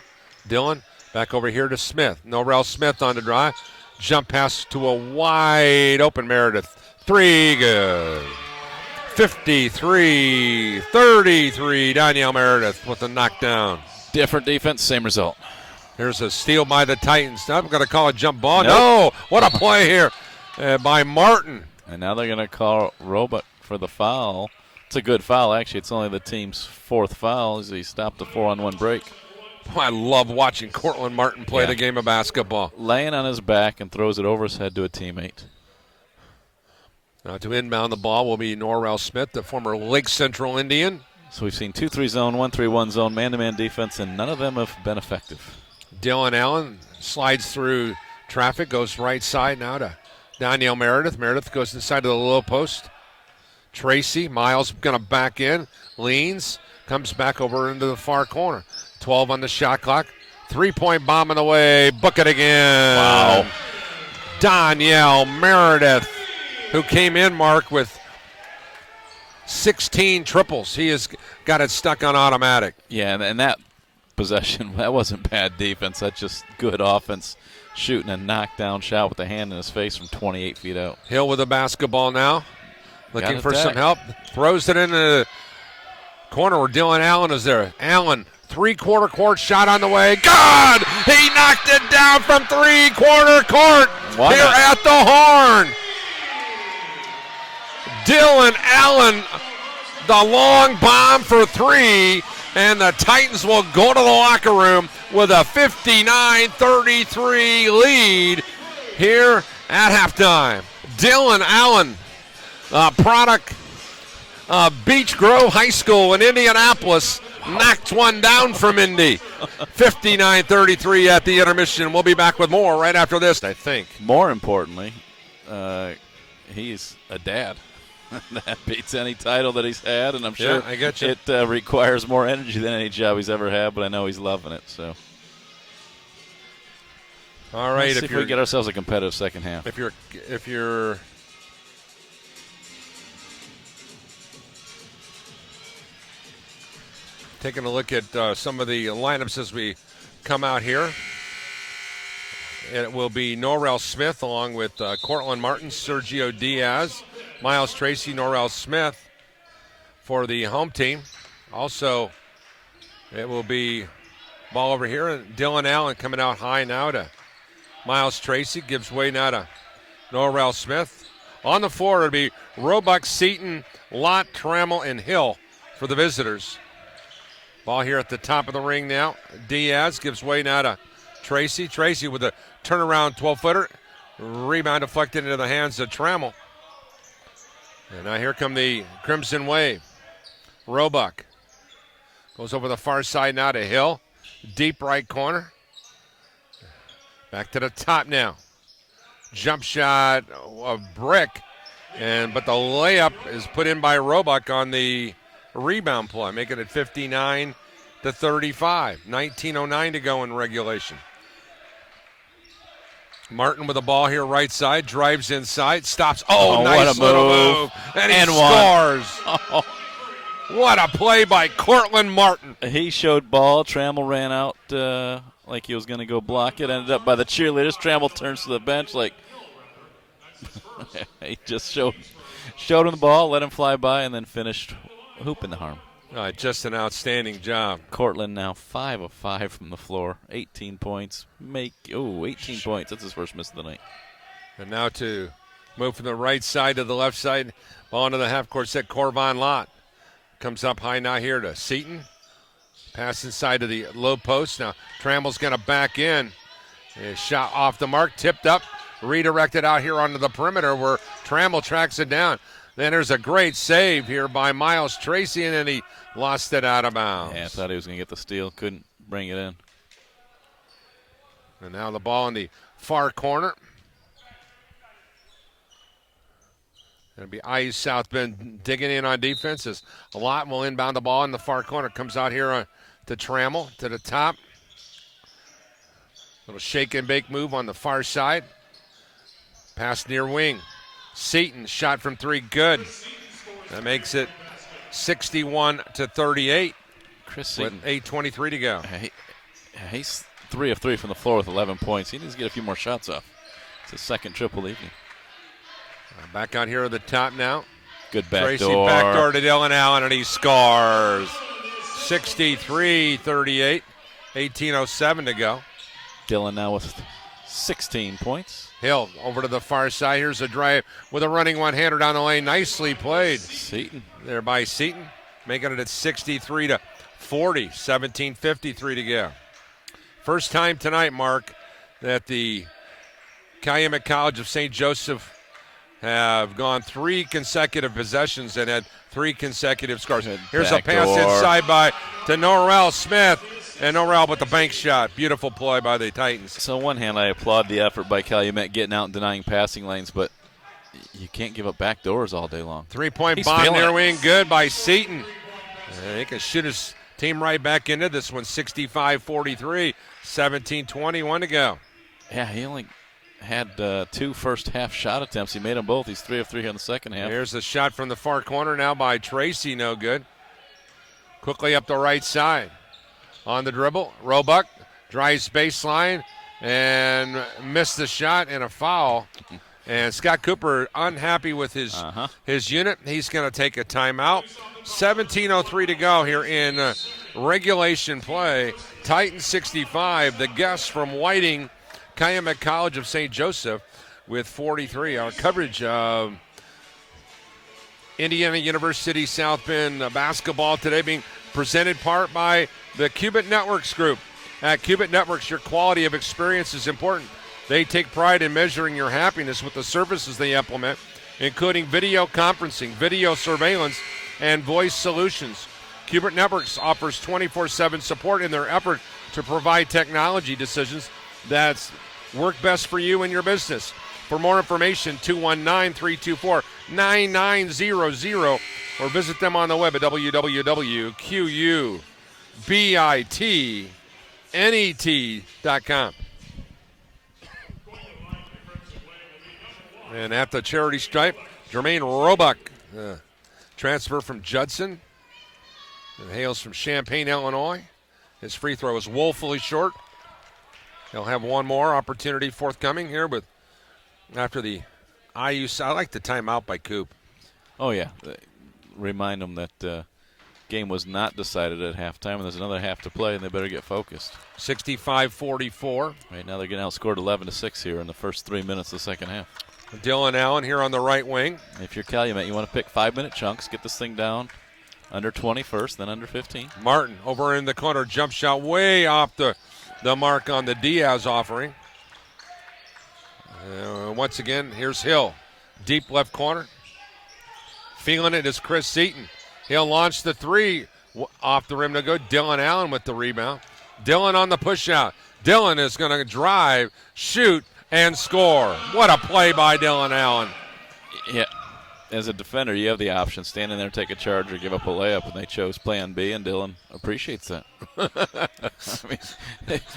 Dylan back over here to Smith. Norrell Smith on the drive. Jump pass to a wide open Meredith. 3 good. 53-33. Danielle Meredith with the knockdown. Different defense, same result. Here's a steal by the Titans. I'm going to call a jump ball. Nope. No, what a play here by Martin. And now they're going to call Roebuck for the foul. It's a good foul, actually. It's only the team's 4th foul as he stopped the 4-on-1 break. I love watching Cortland Martin play the game of basketball. Laying on his back and throws it over his head to a teammate. Now to inbound the ball will be Norrell Smith, the former Lake Central Indian. So we've seen 2-3 zone, 1-3-1 zone, man-to-man defense, and none of them have been effective. Dylan Allen slides through traffic, goes right side now to Danielle Meredith. Meredith goes inside to the low post. Tracy, Miles going to back in, leans, comes back over into the far corner. 12 on the shot clock. 3-point bomb in the way. Book it again. Wow. Danielle Meredith, who came in, Mark, with 16 triples. He has got it stuck on automatic. Yeah, and that possession, that wasn't bad defense. That's just good offense, shooting a knockdown shot with a hand in his face from 28 feet out. Hill with the basketball now. Looking for some help. Throws it into the corner where Dylan Allen is there. Allen, 3/4 court shot on the way. God! He knocked it down from 3/4 court here at the Horn. Dylan Allen, the long bomb for 3, and the Titans will go to the locker room with a 59-33 lead here at halftime. Dylan Allen, product of Beech Grove High School in Indianapolis, knocked one down from Indy. 59-33 at the intermission. We'll be back with more right after this, I think. More importantly, he's a dad. That beats any title that he's had, and I'm sure I get you. It requires more energy than any job he's ever had, but I know he's loving it. So, all right, let's see if we get ourselves a competitive second half. If you're taking a look at some of the lineups as we come out here, it will be Norrell Smith along with Cortland Martin, Sergio Diaz, Miles Tracy, Norrell Smith, for the home team. Also, it will be ball over here. And Dylan Allen coming out high now to Miles Tracy. Gives way now to Norrell Smith. On the floor, it'll be Roebuck, Seaton, Lott, Trammell, and Hill for the visitors. Ball here at the top of the ring now. Diaz gives way now to Tracy. Tracy with a turnaround 12-footer. Rebound deflected into the hands of Trammell. And now here come the Crimson Wave. Roebuck goes over the far side now to Hill. Deep right corner. Back to the top now. Jump shot, a brick. But the layup is put in by Roebuck on the rebound play, making it 59-35. 19:09 to go in regulation. Martin with the ball here right side, drives inside, stops. Oh, nice what a little move. And he And scores. What a play by Cortland Martin. He showed ball. Trammell ran out like he was going to go block it. Ended up by the cheerleaders. Trammell turns to the bench like he just showed him the ball, let him fly by, and then finished hooping the harm. Just an outstanding job. Cortland now 5 of 5 from the floor, 18 points. 18 points. That's his first miss of the night. And now to move from the right side to the left side. Ball into the half-court set. Corvon Lott comes up high now here to Seaton. Pass inside to the low post. Now Trammell's going to back in. A shot off the mark, tipped up, redirected out here onto the perimeter where Trammell tracks it down. Then there's a great save here by Miles Tracy, and then he lost it out of bounds. Yeah, I thought he was going to get the steal. Couldn't bring it in. And now the ball in the far corner. It'll be IU South Bend digging in on defense as Lott will inbound the ball in the far corner. Comes out here to Trammell to the top. Little shake and bake move on the far side. Pass near wing. Seaton shot from three, good. That makes it 61-38. Chris Seaton, with 8:23 to go. He's 3 of 3 from the floor with 11 points. He needs to get a few more shots off. It's his second triple evening. Back out here at the top now. Good back Tracy door. backdoor to Dylan Allen, and he scores. 63-38. 18:07 to go. Dylan now with 16 points. Hill over to the far side. Here's a drive with a running one-hander down the lane. Nicely played. Seaton. There by Seaton, making it at 63-40. 17:53 to go. First time tonight, Mark, that the Calumet College of St. Joseph have gone 3 consecutive possessions and had 3 consecutive scores. Here's a pass inside to Norrell Smith. And Norrell with the bank shot. Beautiful play by the Titans. So on one hand, I applaud the effort by Calumet getting out and denying passing lanes, but you can't give up back doors all day long. 3-point He's bomb near it. wing. Good by Seaton. He can shoot his team right back into this one. 65-43. 17:21 to go. Yeah, he only had 2 first half shot attempts. He made them both. He's 3 of 3 in the second half. Here's the shot from the far corner now by Tracy. No good. Quickly up the right side. On the dribble, Roebuck drives baseline and missed the shot and a foul. And Scott Cooper unhappy with his unit. He's going to take a timeout. 17:03 to go here in regulation play. Titans 65. The guests from Whiting, Calumet College of St. Joseph with 43. Our coverage of Indiana University South Bend basketball today being presented part by the Cubit Networks Group. At Cubit Networks, your quality of experience is important. They take pride in measuring your happiness with the services they implement, including video conferencing, video surveillance, and voice solutions. Cubit Networks offers 24/7 support in their effort to provide technology decisions that work best for you and your business. For more information, 219-324-9900 or visit them on the web at www.qubitnet.com. And at the charity stripe, Jermaine Roebuck, transfer from Judson, and hails from Champaign, Illinois. His free throw is woefully short. He'll have one more opportunity forthcoming here after the IU. I like the timeout by Coop. Oh, yeah. remind them that game was not decided at halftime, and there's another half to play, and they better get focused. 65-44. Right now they're getting outscored 11-6 here in the first 3 minutes of the second half. Dylan Allen here on the right wing. If you're Calumet, you want to pick 5-minute chunks, get this thing down under 20 first, then under 15. Martin over in the corner, jump shot way off the mark on the Diaz offering. Once again, here's Hill. Deep left corner. Feeling it is Chris Seaton. He'll launch the three off the rim to go. Dylan Allen with the rebound. Dylan on the push out. Dylan is going to drive, shoot, and score. What a play by Dylan Allen. Yeah. As a defender, you have the option, stand in there, take a charge, or give up a layup, and they chose plan B, and Dylan appreciates that. I mean,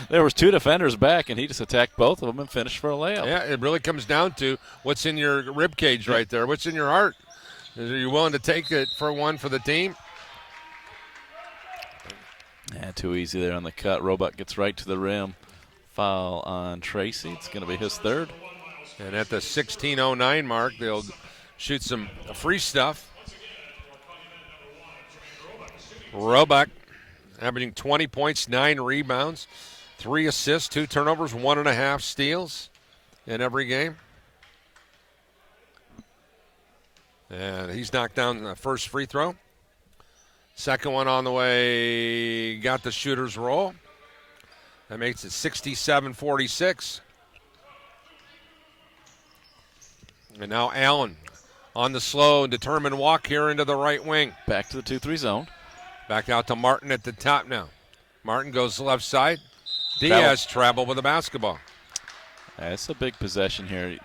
there was 2 defenders back, and he just attacked both of them and finished for a layup. Yeah, it really comes down to what's in your rib cage right there. What's in your heart? Are you willing to take it for one for the team? Yeah, too easy there on the cut. Roebuck gets right to the rim. Foul on Tracy. It's going to be his third. And at the 16:09 mark, they'll shoot some free stuff. Roebuck averaging 20 points, 9 rebounds, 3 assists, 2 turnovers, 1.5 steals in every game. And he's knocked down the first free throw. Second one on the way, got the shooter's roll. That makes it 67-46. And now Allen on the slow and determined walk here into the right wing. Back to the 2-3 zone. Back out to Martin at the top now. Martin goes left side. Diaz travel with the basketball. That's a big possession here.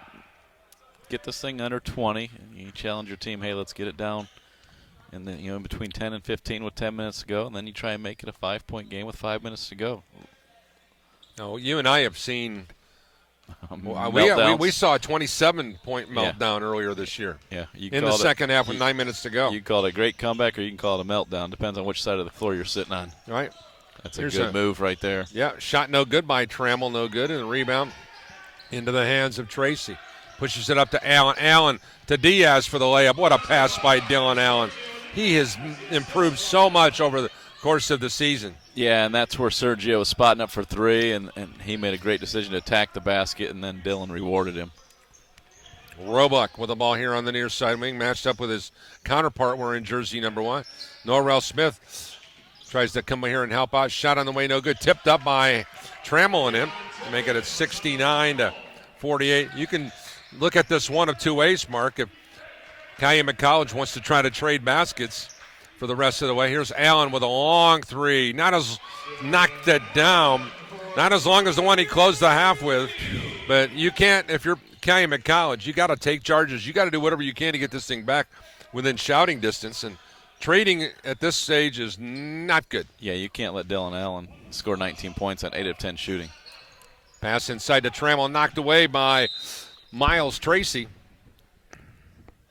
Get this thing under 20. You challenge your team, hey, let's get it down. And then, in between 10 and 15 with 10 minutes to go, and then you try and make it a 5-point game with 5 minutes to go. No, you and I have seen we saw a 27-point meltdown earlier this year. Yeah, in the second half with 9 minutes to go. You can call it a great comeback or you can call it a meltdown. Depends on which side of the floor you're sitting on. Right. That's a good move right there. Yeah, shot no good by Trammell, no good, and a rebound into the hands of Tracy. Pushes it up to Allen. Allen to Diaz for the layup. What a pass by Dylan Allen. He has improved so much over the course of the season. Yeah, and that's where Sergio was spotting up for 3, and he made a great decision to attack the basket, and then Dylan rewarded him. Roebuck with the ball here on the near side wing, matched up with his counterpart wearing jersey number 1. Norrell Smith tries to come here and help out. Shot on the way, no good. Tipped up by Trammell and him to make it at 69-48. You can look at this one of 2 ways, Mark. If Calumet College wants to try to trade baskets for the rest of the way. Here's Allen with a long 3. Knocked it down. Not as long as the one he closed the half with. But you can't, if you're Calumet College, you got to take charges. You got to do whatever you can to get this thing back within shouting distance. And trading at this stage is not good. Yeah, you can't let Dylan Allen score 19 points on 8 of 10 shooting. Pass inside to Trammell, knocked away by Miles Tracy.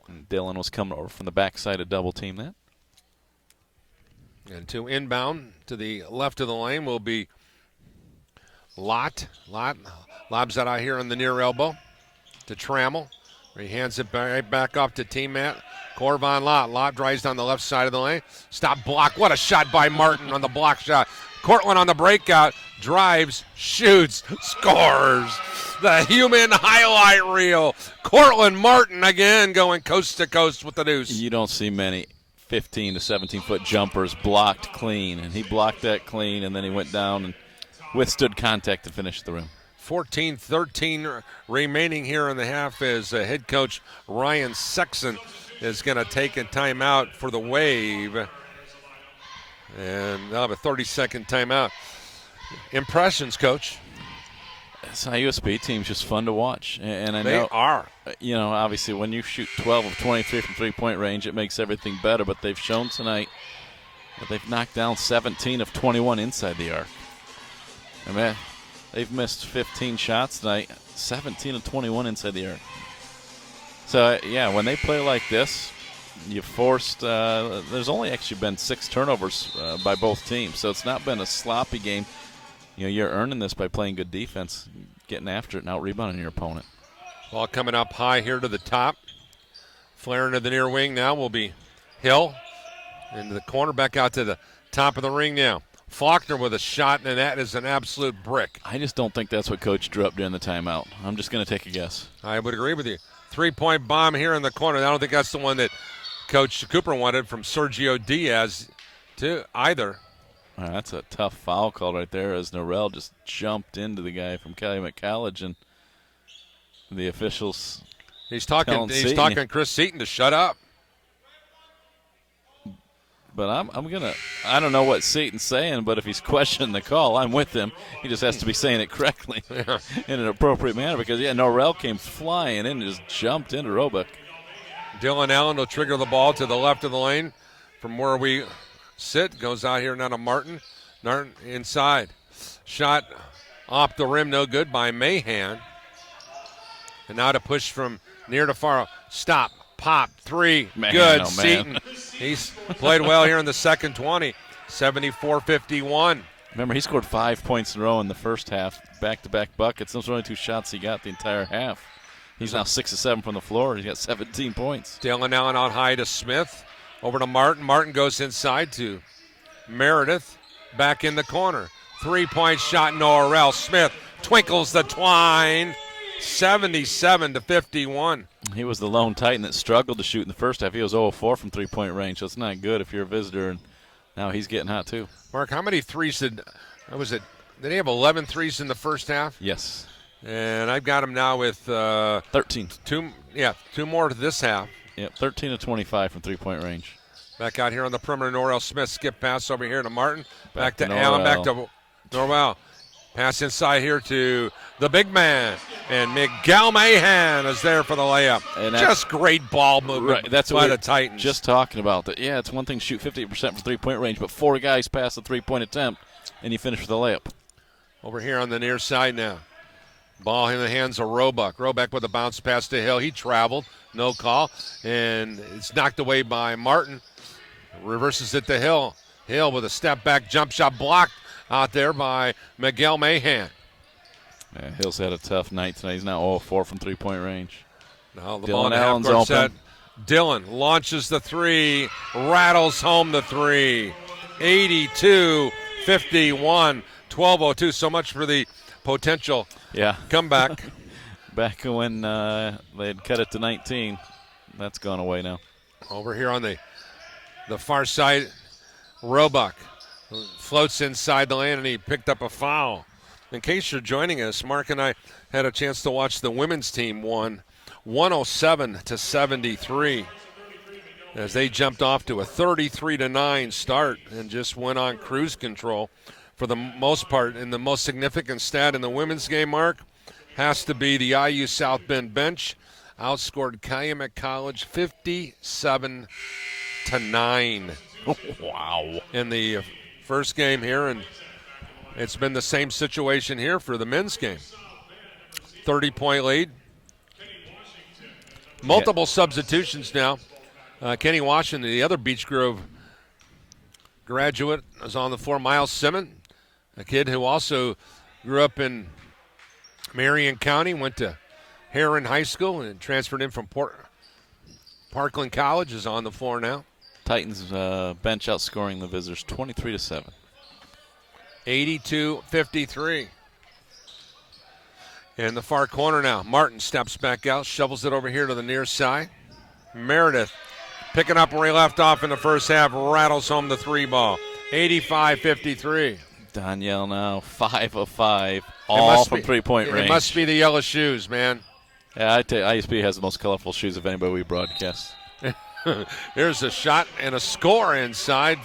And Dylan was coming over from the backside to double team that. And to inbound to the left of the lane will be Lott. Lobs that out here on the near elbow to Trammell. He hands it back up to team Matt. Corvon Lott. Lott drives down the left side of the lane. Stop block. What a shot by Martin on the block shot. Cortland on the breakout. Drives, shoots, scores. The human highlight reel. Cortland Martin again going coast to coast with the deuce. You don't see many 15 to 17-foot jumpers blocked clean, and he blocked that clean, and then he went down and withstood contact to finish the rim. 14-13 remaining here in the half as head coach Ryan Sexton is going to take a timeout for the Wave. And they'll have a 30-second timeout. Impressions, Coach? This IUSB team's just fun to watch. And I know they are. Obviously when you shoot 12 of 23 from three-point range, it makes everything better. But they've shown tonight that they've knocked down 17 of 21 inside the arc. I mean, they've missed 15 shots tonight, 17 of 21 inside the arc. So, yeah, when they play like this, you forced there's only actually been 6 turnovers by both teams. So it's not been a sloppy game. You're earning this by playing good defense, getting after it and out-rebounding your opponent. Ball coming up high here to the top. Flaring to the near wing now will be Hill into the corner, back out to the top of the ring now. Faulkner with a shot, and that is an absolute brick. I just don't think that's what Coach drew up during the timeout. I'm just going to take a guess. I would agree with you. 3-point bomb here in the corner. I don't think that's the one that Coach Cooper wanted from Sergio Diaz to either. That's a tough foul call right there as Norrell just jumped into the guy from Calumet College, and the officials. He's talking Chris Seaton to shut up. But I don't know what Seaton's saying, but if he's questioning the call, I'm with him. He just has to be saying it correctly in an appropriate manner because, Norrell came flying in and just jumped into Roebuck. Dylan Allen will trigger the ball to the left of the lane from where we sit. Goes out here now to Martin. Martin inside. Shot off the rim, no good by Mahan. And now to push from near to far. Stop. Pop. Three. Man, good. Seaton. He's played well here in the second 20. 74-51. Remember, he scored 5 points in a row in the first half. Back-to-back buckets. Those were only 2 shots he got the entire half. He's now 6 of 7 from the floor. He's got 17 points. Dylan Allen out high to Smith. Over to Martin. Martin goes inside to Meredith. Back in the corner. 3-point shot, Norrell. Smith twinkles the twine. 77-51. He was the lone Titan that struggled to shoot in the first half. He was 0 of 4 from three-point range, so it's not good if you're a visitor. And now he's getting hot too. Mark, how many threes did he have 11 threes in the first half? Yes. And I've got him now with 13. Two more to this half. Yep, 13 of 25 from three-point range. Back out here on the perimeter, Norrell Smith. Skip pass over here to Martin. Back to Norrell. Allen. Back to Norrell. Pass inside here to the big man. And Miguel Mahan is there for the layup. And just great ball movement by the Titans. Just talking about that. Yeah, it's one thing to shoot 58% from three-point range, but 4 guys pass the three-point attempt, and you finish with a layup. Over here on the near side now. Ball in the hands of Roebuck. Roebuck with a bounce pass to Hill. He traveled. No call. And it's knocked away by Martin. Reverses it to Hill. Hill with a step-back jump shot blocked out there by Miguel Mahan. Yeah, Hill's had a tough night tonight. He's now 0 of 4 from three-point range. Now the ball in the half-court set. Dylan launches the three, rattles home the three. 82-51, 12:02. So much for the potential comeback. Back when they had cut it to 19. That's gone away now. Over here on the far side, Roebuck floats inside the lane, and he picked up a foul. In case you're joining us, Mark and I had a chance to watch the women's team won 107-73 as they jumped off to a 33-9 start and just went on cruise control for the most part. And the most significant stat in the women's game, Mark, has to be the IU South Bend bench outscored Calumet College 57-9. Wow. In the first game here, and it's been the same situation here for the men's game. 30-point lead. Multiple substitutions now. Kenny Washington, the other Beech Grove graduate, is on the floor. Miles Simmons, a kid who also grew up in Marion County, went to Heron High School and transferred in from Parkland College, is on the floor now. Titans bench outscoring the visitors 23-7. 82-53. In the far corner now, Martin steps back out, shovels it over here to the near side. Meredith picking up where he left off in the first half, rattles home the three ball. 85-53. Danielle now 5 of 5, all from three-point range. It must be the yellow shoes, man. Yeah, I tell you, IUSB has the most colorful shoes of anybody we broadcast. Here's a shot and a score inside.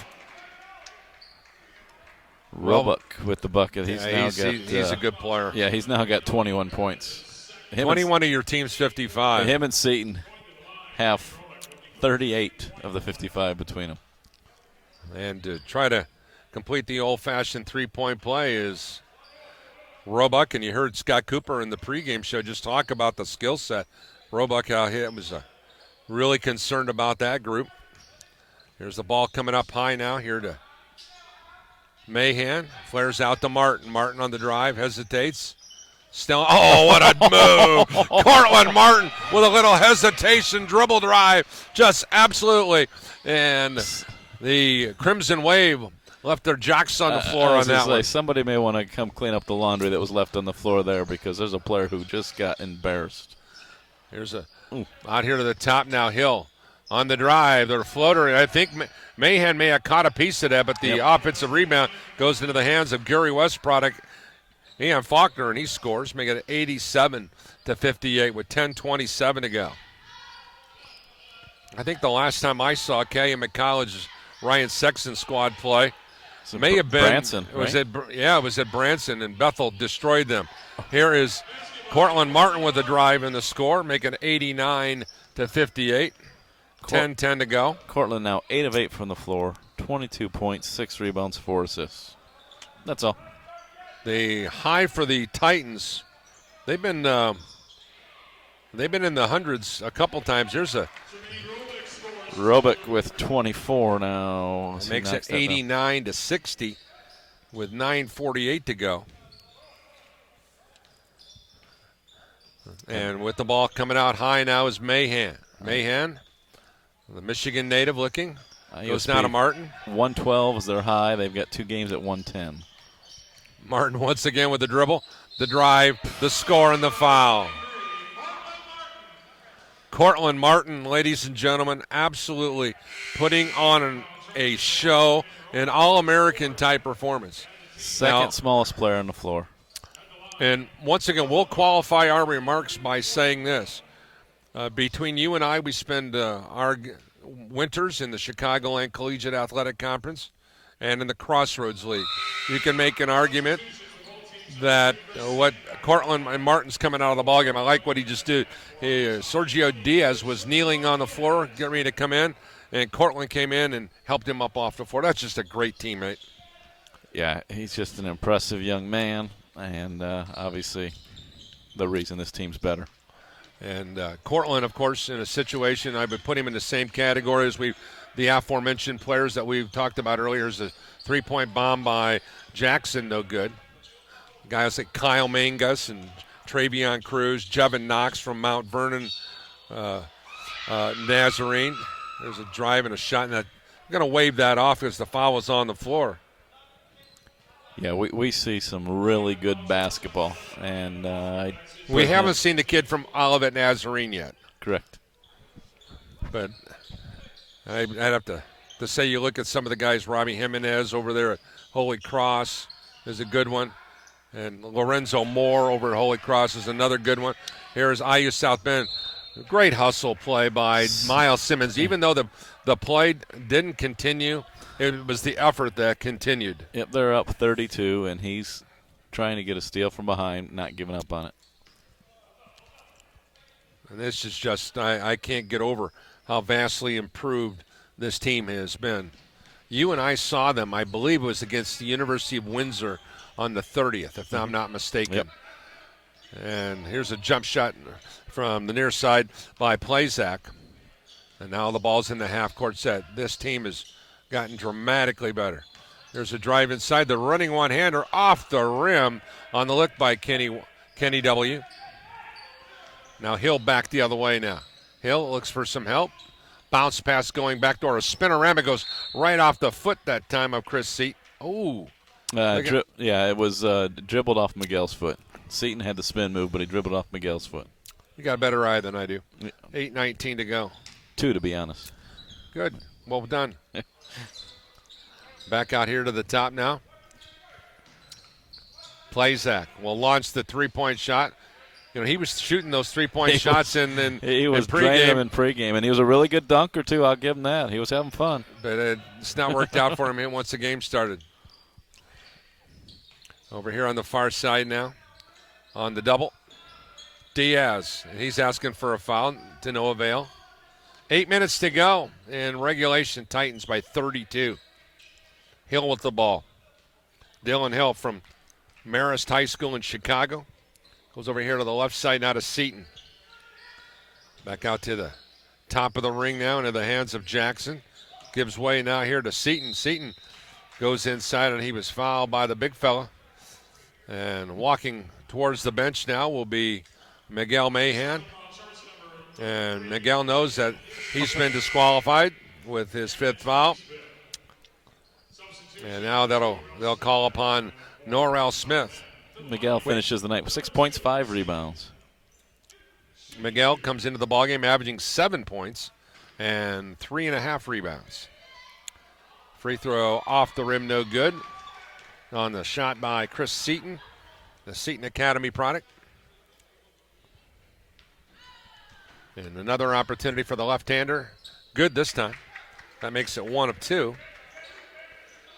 Roebuck with the bucket. He's a good player. Yeah, he's now got 21 points. 21 of your team's 55. Him and Seaton have 38 of the 55 between them. And to try to complete the old-fashioned three-point play is Roebuck, and you heard Scott Cooper in the pregame show just talk about the skill set. Roebuck out here was really concerned about that group. Here's the ball coming up high now here to Mahan. Flares out to Martin. Martin on the drive, hesitates. Still, oh, what a move. Cortland Martin with a little hesitation, dribble drive, just absolutely. And the Crimson Wave left their jocks on the floor on that one. Somebody may want to come clean up the laundry that was left on the floor there, because there's a player who just got embarrassed. Here's out here to the top now, Hill on the drive. Their floater, I think Mahan may have caught a piece of that, but the offensive rebound goes into the hands of Gary West product, Ian Faulkner, and he scores, making it 87-58 with 10:27 to go. I think the last time I saw Calumet College's Ryan Sexton squad play may have been Branson. It was at Branson, and Bethel destroyed them. Here is Cortland Martin with a drive in the score, making it 89-58. 10:10 to go. Cortland now 8 of 8 from the floor, 22 points, 6 rebounds, 4 assists. That's all. The high for the Titans, they've been in the hundreds a couple times. There's a Robick with 24 now. Makes it 89-60 with 9:48 to go. And with the ball coming out high now is Mahan. Mahan, the Michigan native looking. Goes down to Martin. 112 is their high. They've got 2 games at 110. Martin once again with the dribble, the drive, the score, and the foul. Cortland Martin, ladies and gentlemen, absolutely putting on a show, an All-American type performance. Second smallest player on the floor. And once again, we'll qualify our remarks by saying this. Between you and I, we spend our winters in the Chicagoland Collegiate Athletic Conference and in the Crossroads League. You can make an argument that what Cortland and Martin's coming out of the ballgame, I like what he just did. Sergio Diaz was kneeling on the floor, getting ready to come in, and Cortland came in and helped him up off the floor. That's just a great teammate. Yeah, he's just an impressive young man, and obviously the reason this team's better. And Cortland, of course, in a situation, I would put him in the same category as the aforementioned players that we've talked about earlier. Is a three-point bomb by Jackson, no good. Guys like Kyle Mangus and Travion Cruz, Jevin Knox from Mount Vernon, Nazarene. There's a drive and a shot, and I'm going to wave that off because the foul was on the floor. Yeah, we see some really good basketball, and we haven't seen the kid from Olivet Nazarene yet. Correct. But I'd have to say you look at some of the guys. Robbie Jimenez over there at Holy Cross is a good one. And Lorenzo Moore over at Holy Cross is another good one. Here's IU South Bend. Great hustle play by Miles Simmons. Even though the play didn't continue, it was the effort that continued. Yep, they're up 32, and he's trying to get a steal from behind, not giving up on it. And this is just, I can't get over how vastly improved this team has been. You and I saw them, I believe it was against the University of Windsor on the 30th, if I'm not mistaken. Yep. And here's a jump shot from the near side by Plazak. And now the ball's in the half-court set. This team has gotten dramatically better. There's a drive inside. The running one-hander off the rim on the lick by Kenny W. Now Hill back the other way now. Hill looks for some help. Bounce pass going back door. A spinorama goes right off the foot that time of Chris Seat. Oh. It was dribbled off Miguel's foot. Seaton had the spin move, but he dribbled off Miguel's foot. You got a better eye than I do. Yeah. 8:19 to go. 2, to be honest. Good. Well done. Back out here to the top now. Plazak will launch the three-point shot. You know, he was shooting those three-point shots in pregame. In pregame, and he was a really good dunker, too. I'll give him that. He was having fun. But it's not worked out for him once the game started. Over here on the far side now, on the double, Diaz. He's asking for a foul to no avail. 8 minutes to go in regulation. Titans by 32. Hill with the ball. Dylan Hill from Marist High School in Chicago. Goes over here to the left side now to Seaton. Back out to the top of the ring now into the hands of Jackson. Gives way now here to Seaton. Seaton goes inside and he was fouled by the big fella. And walking towards the bench now will be Miguel Mahan. And Miguel knows that he's been disqualified with his 5th foul. And now they'll call upon Norrell Smith. Miguel finishes the night with 6 points, 5 rebounds. Miguel comes into the ballgame averaging 7 points and 3.5 rebounds. Free throw off the rim, no good. On the shot by Chris Seaton, the Seaton Academy product. And another opportunity for the left-hander. Good this time. That makes it 1 of 2.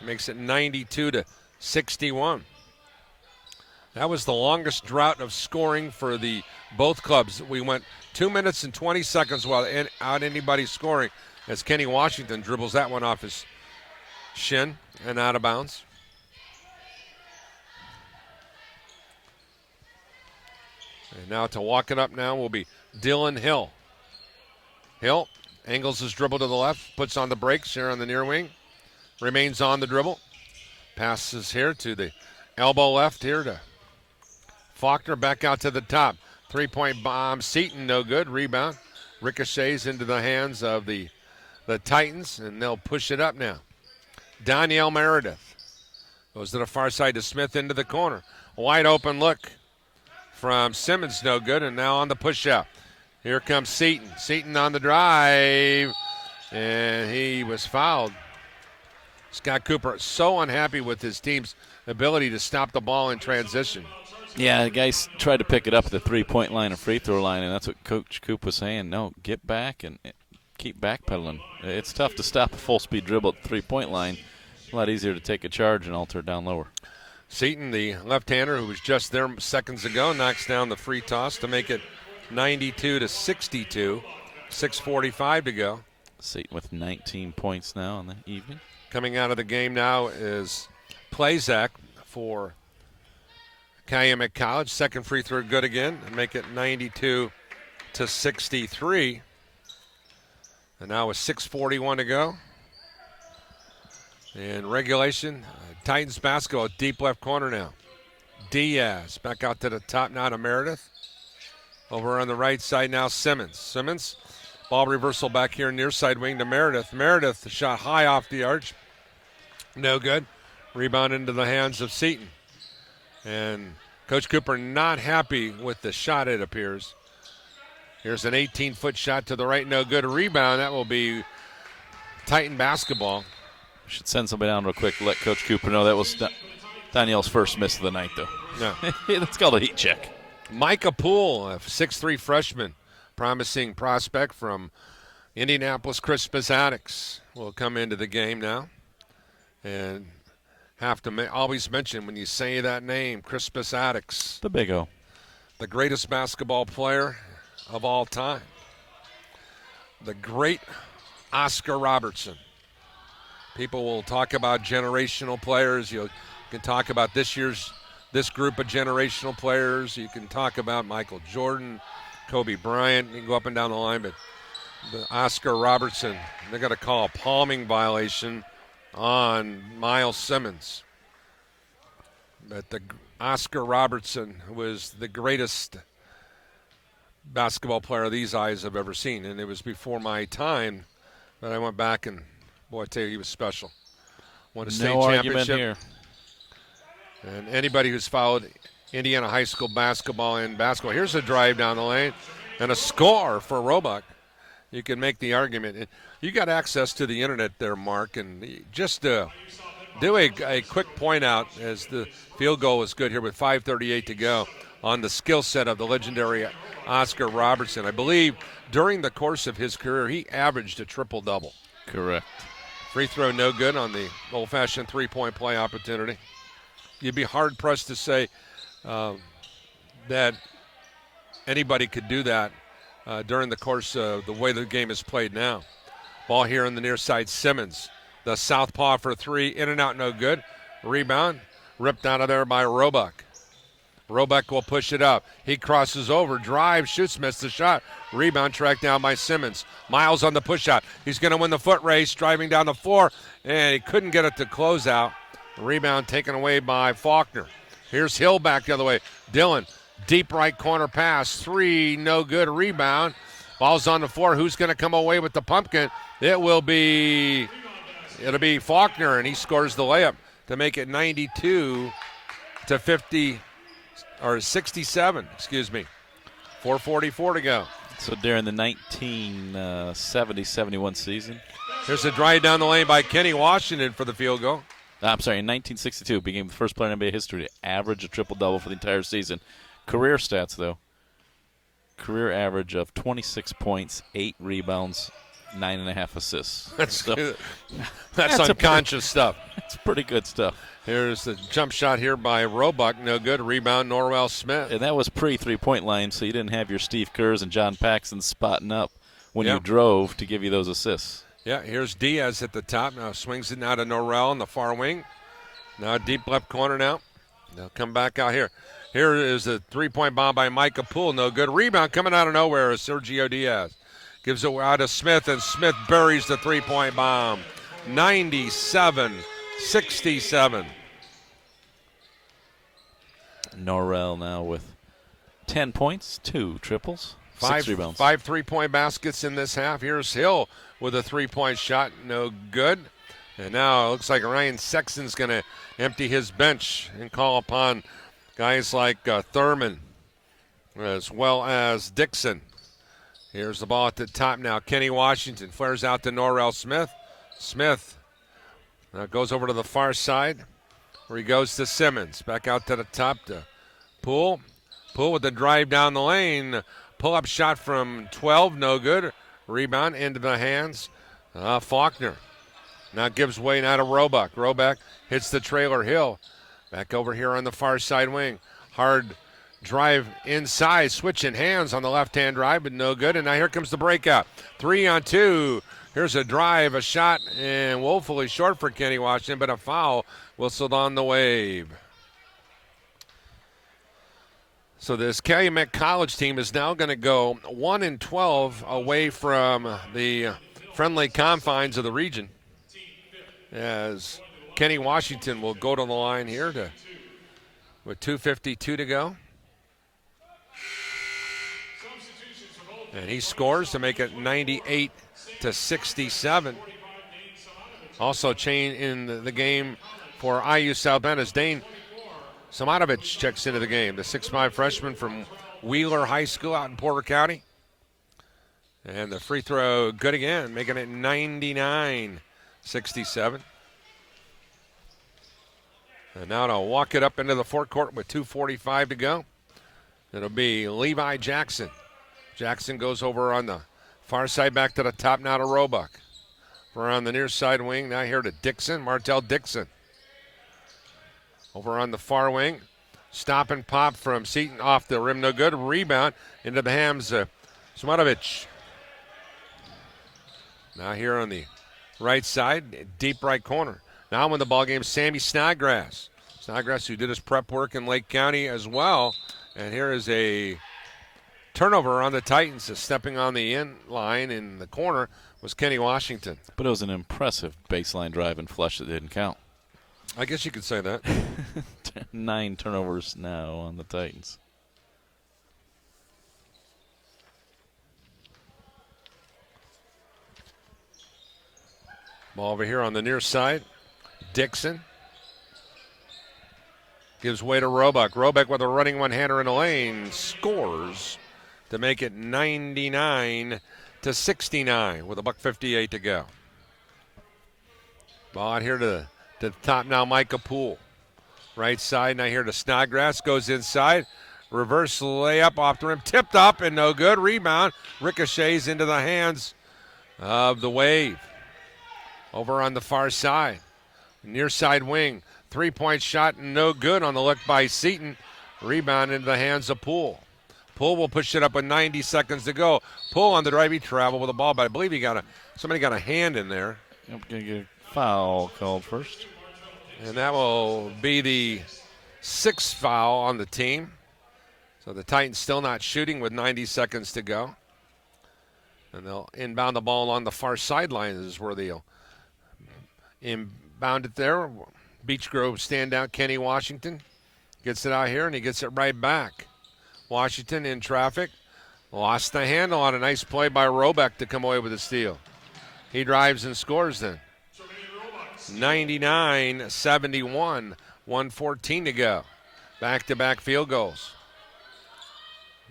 It makes it 92-61. That was the longest drought of scoring for both clubs. We went 2 minutes and 20 seconds without anybody scoring as Kenny Washington dribbles that one off his shin and out of bounds. And now to walk it up now will be Dylan Hill. Hill angles his dribble to the left, puts on the brakes here on the near wing, remains on the dribble, passes here to the elbow left here to Faulkner, back out to the top. 3-point bomb, Seaton, no good. Rebound, ricochets into the hands of the Titans, and they'll push it up now. Danielle Meredith goes to the far side to Smith into the corner. Wide open look from Simmons, no good, and now on the push-out. Here comes Seaton. Seaton on the drive, and he was fouled. Scott Cooper so unhappy with his team's ability to stop the ball in transition. Yeah, the guys tried to pick it up at the 3-point line or free throw line, and that's what Coach Coop was saying. No, get back and keep backpedaling. It's tough to stop a full-speed dribble at the 3-point line. A lot easier to take a charge and alter it down lower. Seaton, the left-hander who was just there seconds ago, knocks down the free toss to make it 92-62. 6:45 to go. Seaton with 19 points now in the evening. Coming out of the game now is Plazak for Calumet College. Second free throw good again and make it 92-63. And now with 6:41 to go. In regulation, Titans basketball, deep left corner now. Diaz back out to the top now to Meredith. Over on the right side now, Simmons. Simmons, ball reversal back here near side wing to Meredith. Meredith shot high off the arch. No good. Rebound into the hands of Seaton. And Coach Cooper not happy with the shot, it appears. Here's an 18-foot shot to the right, no good. Rebound, that will be Titan basketball. Should send somebody down real quick to let Coach Cooper know that was Danielle's first miss of the night, though. No. That's called a heat check. Micah Poole, a 6'3 freshman, promising prospect from Indianapolis Crispus Attucks, will come into the game now. And have to always mention when you say that name, Crispus Attucks. The Big O. The greatest basketball player of all time. The great Oscar Robertson. People will talk about generational players. You can talk about this group of generational players. You can talk about Michael Jordan, Kobe Bryant. You can go up and down the line, but the Oscar Robertson, they're going to call a palming violation on Miles Simmons. But the Oscar Robertson was the greatest basketball player these eyes have ever seen, and it was before my time. But I went back and, boy, I tell you, he was special. Won a state championship. Here. And anybody who's followed Indiana high school basketball and basketball, here's a drive down the lane and a score for Roebuck. You can make the argument. You got access to the internet there, Mark, and just do a quick point out as the field goal was good here with 5:38 to go on the skill set of the legendary Oscar Robertson. I believe during the course of his career, he averaged a triple-double. Correct. Free throw no good on the old-fashioned three-point play opportunity. You'd be hard-pressed to say that anybody could do that during the course of the way the game is played now. Ball here on the near side, Simmons. The southpaw for three, in and out, no good. Rebound, ripped out of there by Roebuck. Roebuck will push it up. He crosses over, drives, shoots, missed the shot. Rebound tracked down by Simmons. Miles on the push-out. He's going to win the foot race, driving down the floor, and he couldn't get it to close out. Rebound taken away by Faulkner. Here's Hill back the other way. Dillon, deep right corner pass. 3, no good. Rebound. Ball's on the floor. Who's going to come away with the pumpkin? It'll be Faulkner, and he scores the layup to make it 92 to 50, or 67, excuse me. 4:44 to go. So during the 1970-71 season. Here's a drive down the lane by Kenny Washington for the field goal. I'm sorry, in 1962, became the first player in NBA history to average a triple-double for the entire season. Career stats, though. Career average of 26 points, 8 rebounds, 9.5 assists. That's unconscious stuff. That's pretty good stuff. Here's the jump shot here by Roebuck. No good. Rebound, Norwell Smith. And that was pre-3-point line, so you didn't have your Steve Kerrs and John Paxson spotting up when you drove to give you those assists. Yeah, here's Diaz at the top. Now swings it now to Norrell on the far wing. Now deep left corner now. They'll come back out here. Here is a three-point bomb by Micah Poole. No good. Rebound coming out of nowhere is Sergio Diaz. Gives it out to Smith, and Smith buries the three-point bomb. 97-67. Norrell now with 10 points, 2 triples, 6 rebounds. 5 3-point baskets in this half. Here's Hill with a three-point shot. No good. And now it looks like Ryan Sexton's going to empty his bench and call upon guys like Thurman as well as Dixon. Here's the ball at the top now. Kenny Washington flares out to Norrell Smith. Smith now goes over to the far side where he goes to Simmons. Back out to the top to Poole. Poole with the drive down the lane. Pull-up shot from 12, no good. Rebound into the hands. Faulkner now gives way now to Roebuck. Roebuck hits the trailer. Hill back over here on the far side wing. Hard drive inside, switching hands on the left-hand drive, but no good. And now here comes the breakout. 3-on-2. Here's a drive, a shot, and woefully short for Kenny Washington, but a foul whistled on the wave. So this Calumet College team is now going to go 1-12 away from the friendly confines of the region, as Kenny Washington will go to the line here with 2:52 to go. And he scores to make it 98-67. Also chain in the game for IU South Bend as Dane Samatovich checks into the game, the 6'5 freshman from Wheeler High School out in Porter County. And the free throw good again, making it 99-67. And now to walk it up into the forecourt with 2:45 to go. It'll be Levi Jackson. Jackson goes over on the far side back to the top now to Roebuck. We're on the near side wing now here to Dixon, Martell Dixon. Over on the far wing, stop and pop from Seaton off the rim, no good. Rebound into the hands of Smatovich. Now here on the right side, deep right corner. Now in the ball game, Sammy Snodgrass. Snodgrass, who did his prep work in Lake County as well. And here is a turnover on the Titans. Stepping on the in line in the corner was Kenny Washington. But it was an impressive baseline drive and flush that didn't count. I guess you could say that. 9 turnovers now on the Titans. Ball over here on the near side. Dixon gives way to Roebuck. Roebuck with a running one-hander in the lane. Scores to make it 99-69 with $1:58 to go. Ball out here to the top now, Micah Poole. Right side, now here to Snodgrass. Goes inside. Reverse layup off the rim. Tipped up and no good. Rebound. Ricochets into the hands of the Wave. Over on the far side. Near side wing. Three-point shot no good on the look by Seaton. Rebound into the hands of Poole. Poole will push it up with 90 seconds to go. Poole on the drive. He traveled with the ball, but I believe somebody got a hand in there. Yep, going to get a foul called first. And that will be the 6th foul on the team. So the Titans still not shooting with 90 seconds to go. And they'll inbound the ball along the far sideline is where they'll inbound it there. Beech Grove standout Kenny Washington Gets it out here, and he gets it right back. Washington in traffic. Lost the handle on a nice play by Robeck to come away with a steal. He drives and scores then. 99-71, 1:14 to go. Back-to-back field goals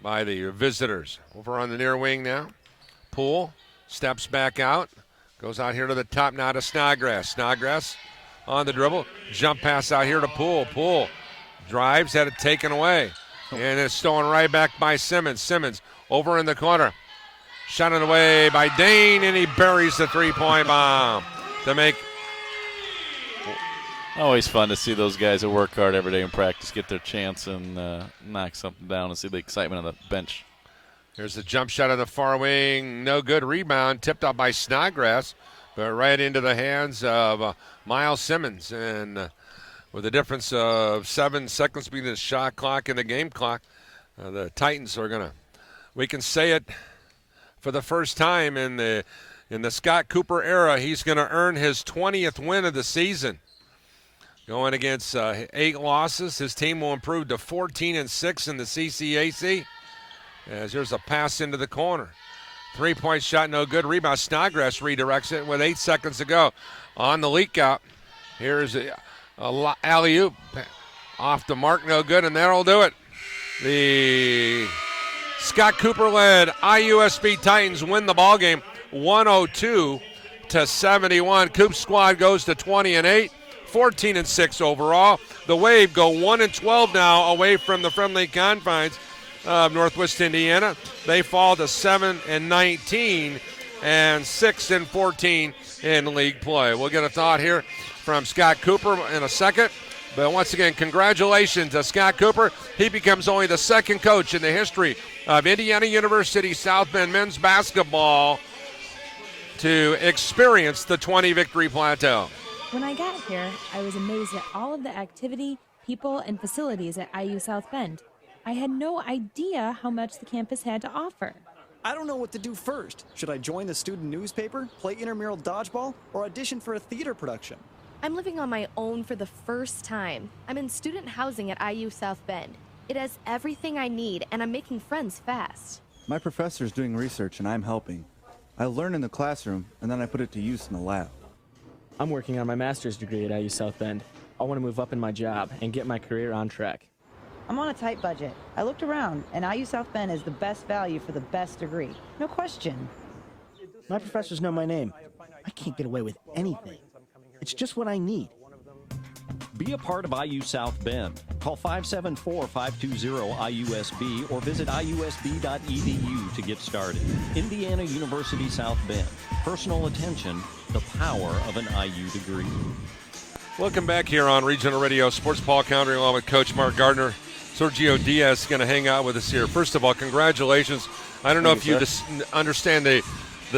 by the visitors. Over on the near wing now. Poole steps back out. Goes out here to the top now to Snodgrass. Snodgrass on the dribble. Jump pass out here to Poole. Poole drives, had it taken away. And it's stolen right back by Simmons. Simmons over in the corner. Shot it away by Dane, and he buries the three-point bomb to make. Always fun to see those guys that work hard every day in practice get their chance and knock something down and see the excitement on the bench. Here's the jump shot on the far wing. No good. Rebound tipped up by Snodgrass, but right into the hands of Miles Simmons. And with a difference of 7 seconds between the shot clock and the game clock, the Titans are going to, we can say it for the first time in the Scott Cooper era, he's going to earn his 20th win of the season. Going against 8 losses, his team will improve to 14-6 in the CCAC. As there's a pass into the corner. 3-point shot, no good. Rebound. Snodgrass redirects it with 8 seconds to go on the leak out. Here's a alley-oop. Off the mark, no good, and that'll do it. The Scott Cooper-led IUSB Titans win the ballgame 102-71. Coop squad goes to 20-8. 14-6 overall. The Wave go 1-12 now away from the friendly confines of Northwest Indiana. They fall to 7-19 and 6-14 in league play. We'll get a thought here from Scott Cooper in a second. But once again, congratulations to Scott Cooper. He becomes only the second coach in the history of Indiana University South Bend men's basketball to experience the 20-victory plateau. When I got here, I was amazed at all of the activity, people, and facilities at IU South Bend. I had no idea how much the campus had to offer. I don't know what to do first. Should I join the student newspaper, play intramural dodgeball, or audition for a theater production? I'm living on my own for the first time. I'm in student housing at IU South Bend. It has everything I need, and I'm making friends fast. My professor's doing research, and I'm helping. I learn in the classroom, and then I put it to use in the lab. I'm working on my master's degree at IU South Bend. I want to move up in my job and get my career on track. I'm on a tight budget. I looked around, and IU South Bend is the best value for the best degree. No question. My professors know my name. I can't get away with anything. It's just what I need. Be a part of IU South Bend. Call 574-520-IUSB or visit iusb.edu to get started. Indiana University South Bend. Personal attention, the power of an IU degree. Welcome back here on Regional Radio Sports. Paul County along with Coach Mark Gardner. Sergio Diaz is going to hang out with us here. First of all, congratulations. I don't know if you understand the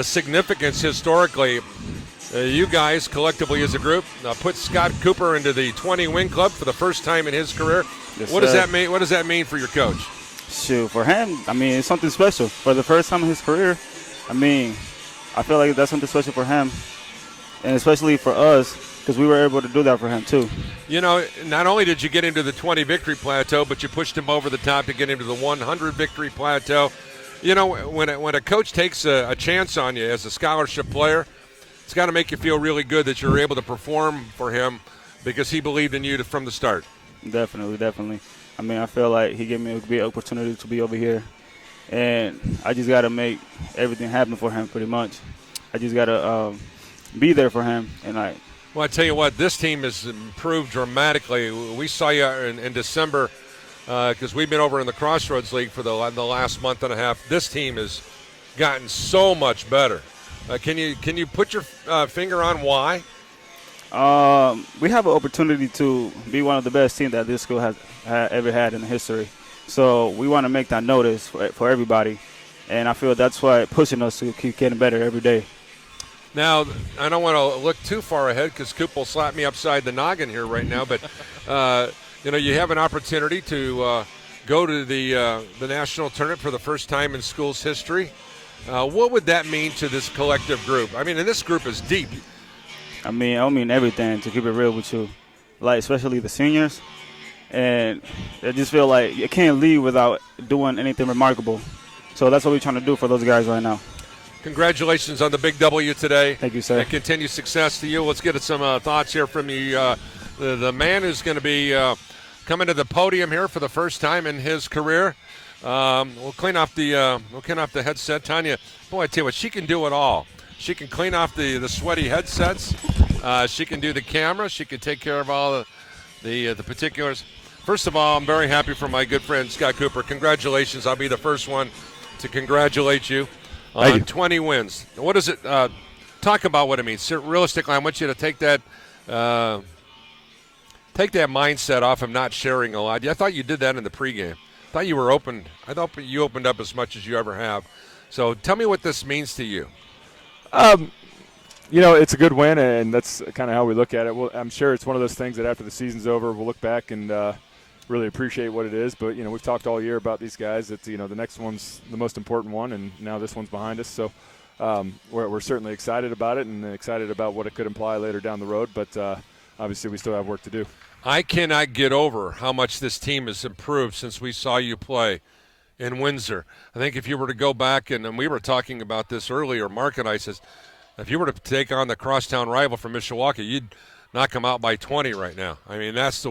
significance historically. You guys collectively as a group put Scott Cooper into the 20-win club for the first time in his career. Yes, what does that mean? What does that mean for your coach? Shoot, for him, I mean, it's something special. For the first time in his career, I mean, I feel like that's something special for him, and especially for us, because we were able to do that for him too. You know, not only did you get him to the 20-victory plateau, but you pushed him over the top to get him to the 100-victory plateau. You know, when a coach takes a chance on you as a scholarship player, it's got to make you feel really good that you're able to perform for him because he believed in you from the start. Definitely. I mean, I feel like he gave me a big opportunity to be over here, and I just got to make everything happen for him pretty much. I just got to be there for him. Well, I tell you what, this team has improved dramatically. We saw you in December because we've been over in the Crossroads League for the last month and a half. This team has gotten so much better. Can you put your finger on why? We have an opportunity to be one of the best teams that this school has ever had in history. So we want to make that notice for everybody. And I feel that's why pushing us to keep getting better every day. Now, I don't want to look too far ahead because Coop will slap me upside the noggin here right now. But, you have an opportunity to go to the national tournament for the first time in school's history. What would that mean to this collective group? I mean, and this group is deep. I mean everything, to keep it real with you. Like, especially the seniors. and I just feel like you can't leave without doing anything remarkable. So that's what we're trying to do for those guys right now. Congratulations on the big W today. Thank you, sir. And continued success to you. Let's get some thoughts here from you. The man who's going to be coming to the podium here for the first time in his career. We'll clean off the headset. Tanya, boy, I tell you what, she can do it all. She can clean off the sweaty headsets. She can do the camera. She can take care of all the particulars. First of all, I'm very happy for my good friend Scott Cooper. Congratulations. I'll be the first one to congratulate you on 20 wins. What does it talk about what it means? Realistically, I want you to take that mindset off of not sharing a lot. I thought you did that in the pregame. I thought you were open. I thought you opened up as much as you ever have. So tell me what this means to you. It's a good win, and that's kind of how we look at it. Well, I'm sure it's one of those things that after the season's over, we'll look back and really appreciate what it is. But, we've talked all year about these guys. That, the next one's the most important one, and now this one's behind us. So we're certainly excited about it and excited about what it could imply later down the road. But obviously we still have work to do. I cannot get over how much this team has improved since we saw you play in Windsor. I think if you were to go back, and we were talking about this earlier, Mark and I says, if you were to take on the crosstown rival from Mishawaka, you'd knock them out by 20 right now. I mean, that's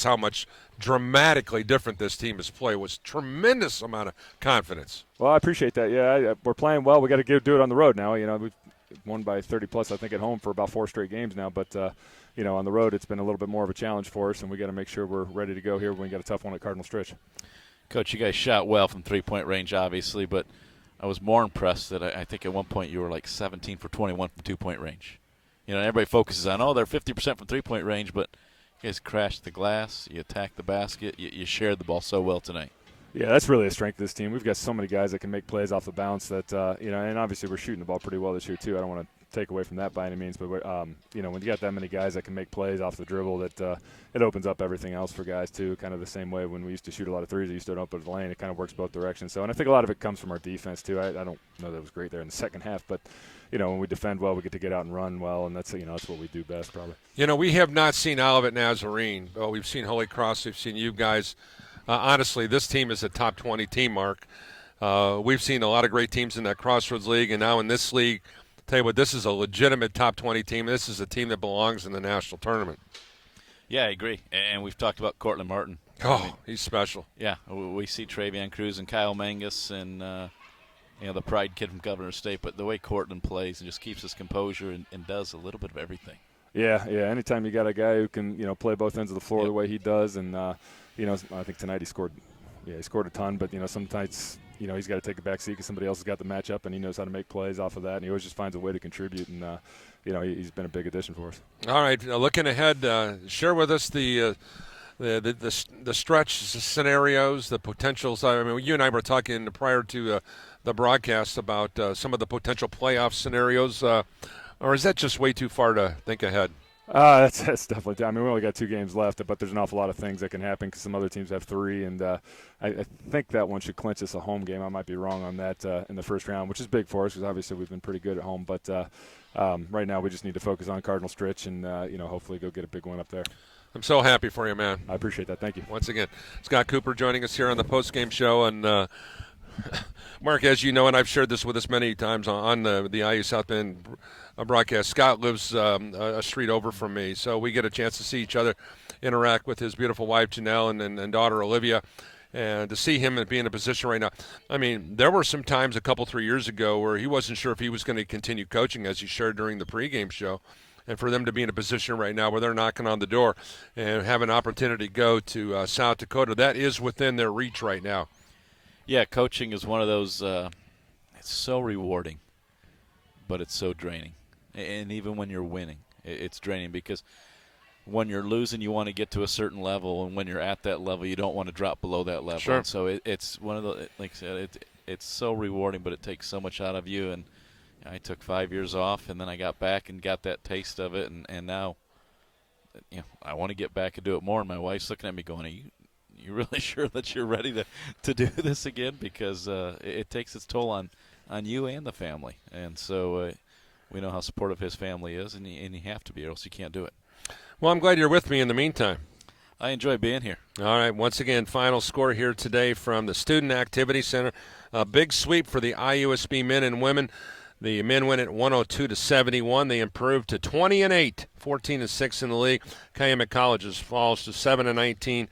how much dramatically different this team has played. It was tremendous amount of confidence. Well, I appreciate that. Yeah, we're playing well. We got to do it on the road now. We've won by 30 plus, I think, at home for about 4 straight games now. But on the road, it's been a little bit more of a challenge for us, and we got to make sure we're ready to go here when we got a tough one at Cardinal Stretch. Coach, you guys shot well from three-point range, obviously, but I was more impressed that I think at one point you were like 17 for 21 from two-point range. Everybody focuses on, they're 50% from three-point range, but you guys crashed the glass, you attacked the basket, you shared the ball so well tonight. Yeah, that's really a strength of this team. We've got so many guys that can make plays off the bounce that, and obviously we're shooting the ball pretty well this year too. I don't want to take away from that by any means, but when you got that many guys that can make plays off the dribble, that it opens up everything else for guys too. Kind of the same way when we used to shoot a lot of threes, we used to open the lane. It kind of works both directions. So, and I think a lot of it comes from our defense too. I don't know that it was great there in the second half, but when we defend well, we get to get out and run well, and that's that's what we do best probably. We have not seen Olivet Nazarene, but we've seen Holy Cross. We've seen you guys. Honestly, this team is a top 20 team, Mark. We've seen a lot of great teams in that Crossroads League, and now in this league. Tell you what, this is a legitimate top 20 team. This is a team that belongs in the national tournament. Yeah, I agree. And we've talked about Cortland Martin. He's special. Yeah, we see Travion Cruz and Kyle Mangus and the pride kid from Governor State, but the way Cortland plays and just keeps his composure and does a little bit of everything. Yeah. Anytime you got a guy who can play both ends of the floor the way he does, and I think tonight he scored a ton, but sometimes. He's got to take a back seat because somebody else has got the matchup, and he knows how to make plays off of that, and he always just finds a way to contribute, and, he's been a big addition for us. All right, looking ahead, share with us the stretch scenarios, the potentials. I mean, you and I were talking prior to the broadcast about some of the potential playoff scenarios, or is that just way too far to think ahead? That's definitely. I mean, we only got 2 games left, but there's an awful lot of things that can happen because some other teams have 3, and I think that one should clinch us a home game. I might be wrong on that in the first round, which is big for us because obviously we've been pretty good at home. But right now we just need to focus on Cardinal Stretch and hopefully go get a big win up there. I'm so happy for you, man. I appreciate that. Thank you. Once again, Scott Cooper joining us here on the post-game show, and Mark, as you know, and I've shared this with us many times on the IU South Bend broadcast, Scott lives a street over from me, so we get a chance to see each other, interact with his beautiful wife, Janelle, and daughter, Olivia, and to see him and be in a position right now. I mean, there were some times 3 years ago where he wasn't sure if he was going to continue coaching, as he shared during the pregame show, and for them to be in a position right now where they're knocking on the door and have an opportunity to go to South Dakota, that is within their reach right now. Yeah, coaching is one of those, it's so rewarding, but it's so draining. And even when you're winning, it's draining because when you're losing, you want to get to a certain level, and when you're at that level, you don't want to drop below that level. Sure. And so it's one of the, like I said, it's so rewarding, but it takes so much out of you. And I took 5 years off, and then I got back and got that taste of it, and now I want to get back and do it more. And my wife's looking at me going, Are you really sure that you're ready to do this again? Because it takes its toll on you and the family. And so we know how supportive his family is, and you have to be, or else you can't do it. Well, I'm glad you're with me in the meantime. I enjoy being here. All right, once again, final score here today from the Student Activity Center. A big sweep for the IUSB men and women. The men win at 102-71. They improved to 20-8, 14-6 in the league. Calumet Colleges falls to 7-19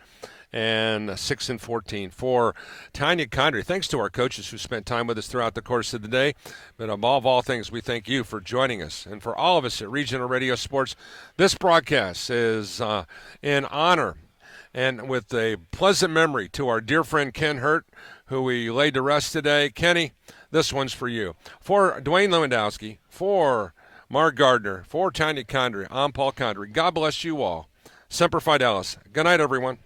and 6-14 for Tanya Condry. Thanks to our coaches who spent time with us throughout the course of the day. But above all things, we thank you for joining us. And for all of us at Regional Radio Sports, this broadcast is in honor and with a pleasant memory to our dear friend Ken Hurt, who we laid to rest today. Kenny, this one's for you. For Dwayne Lewandowski, for Mark Gardner, for Tanya Condry, I'm Paul Condry. God bless you all. Semper Fidelis. Good night, everyone.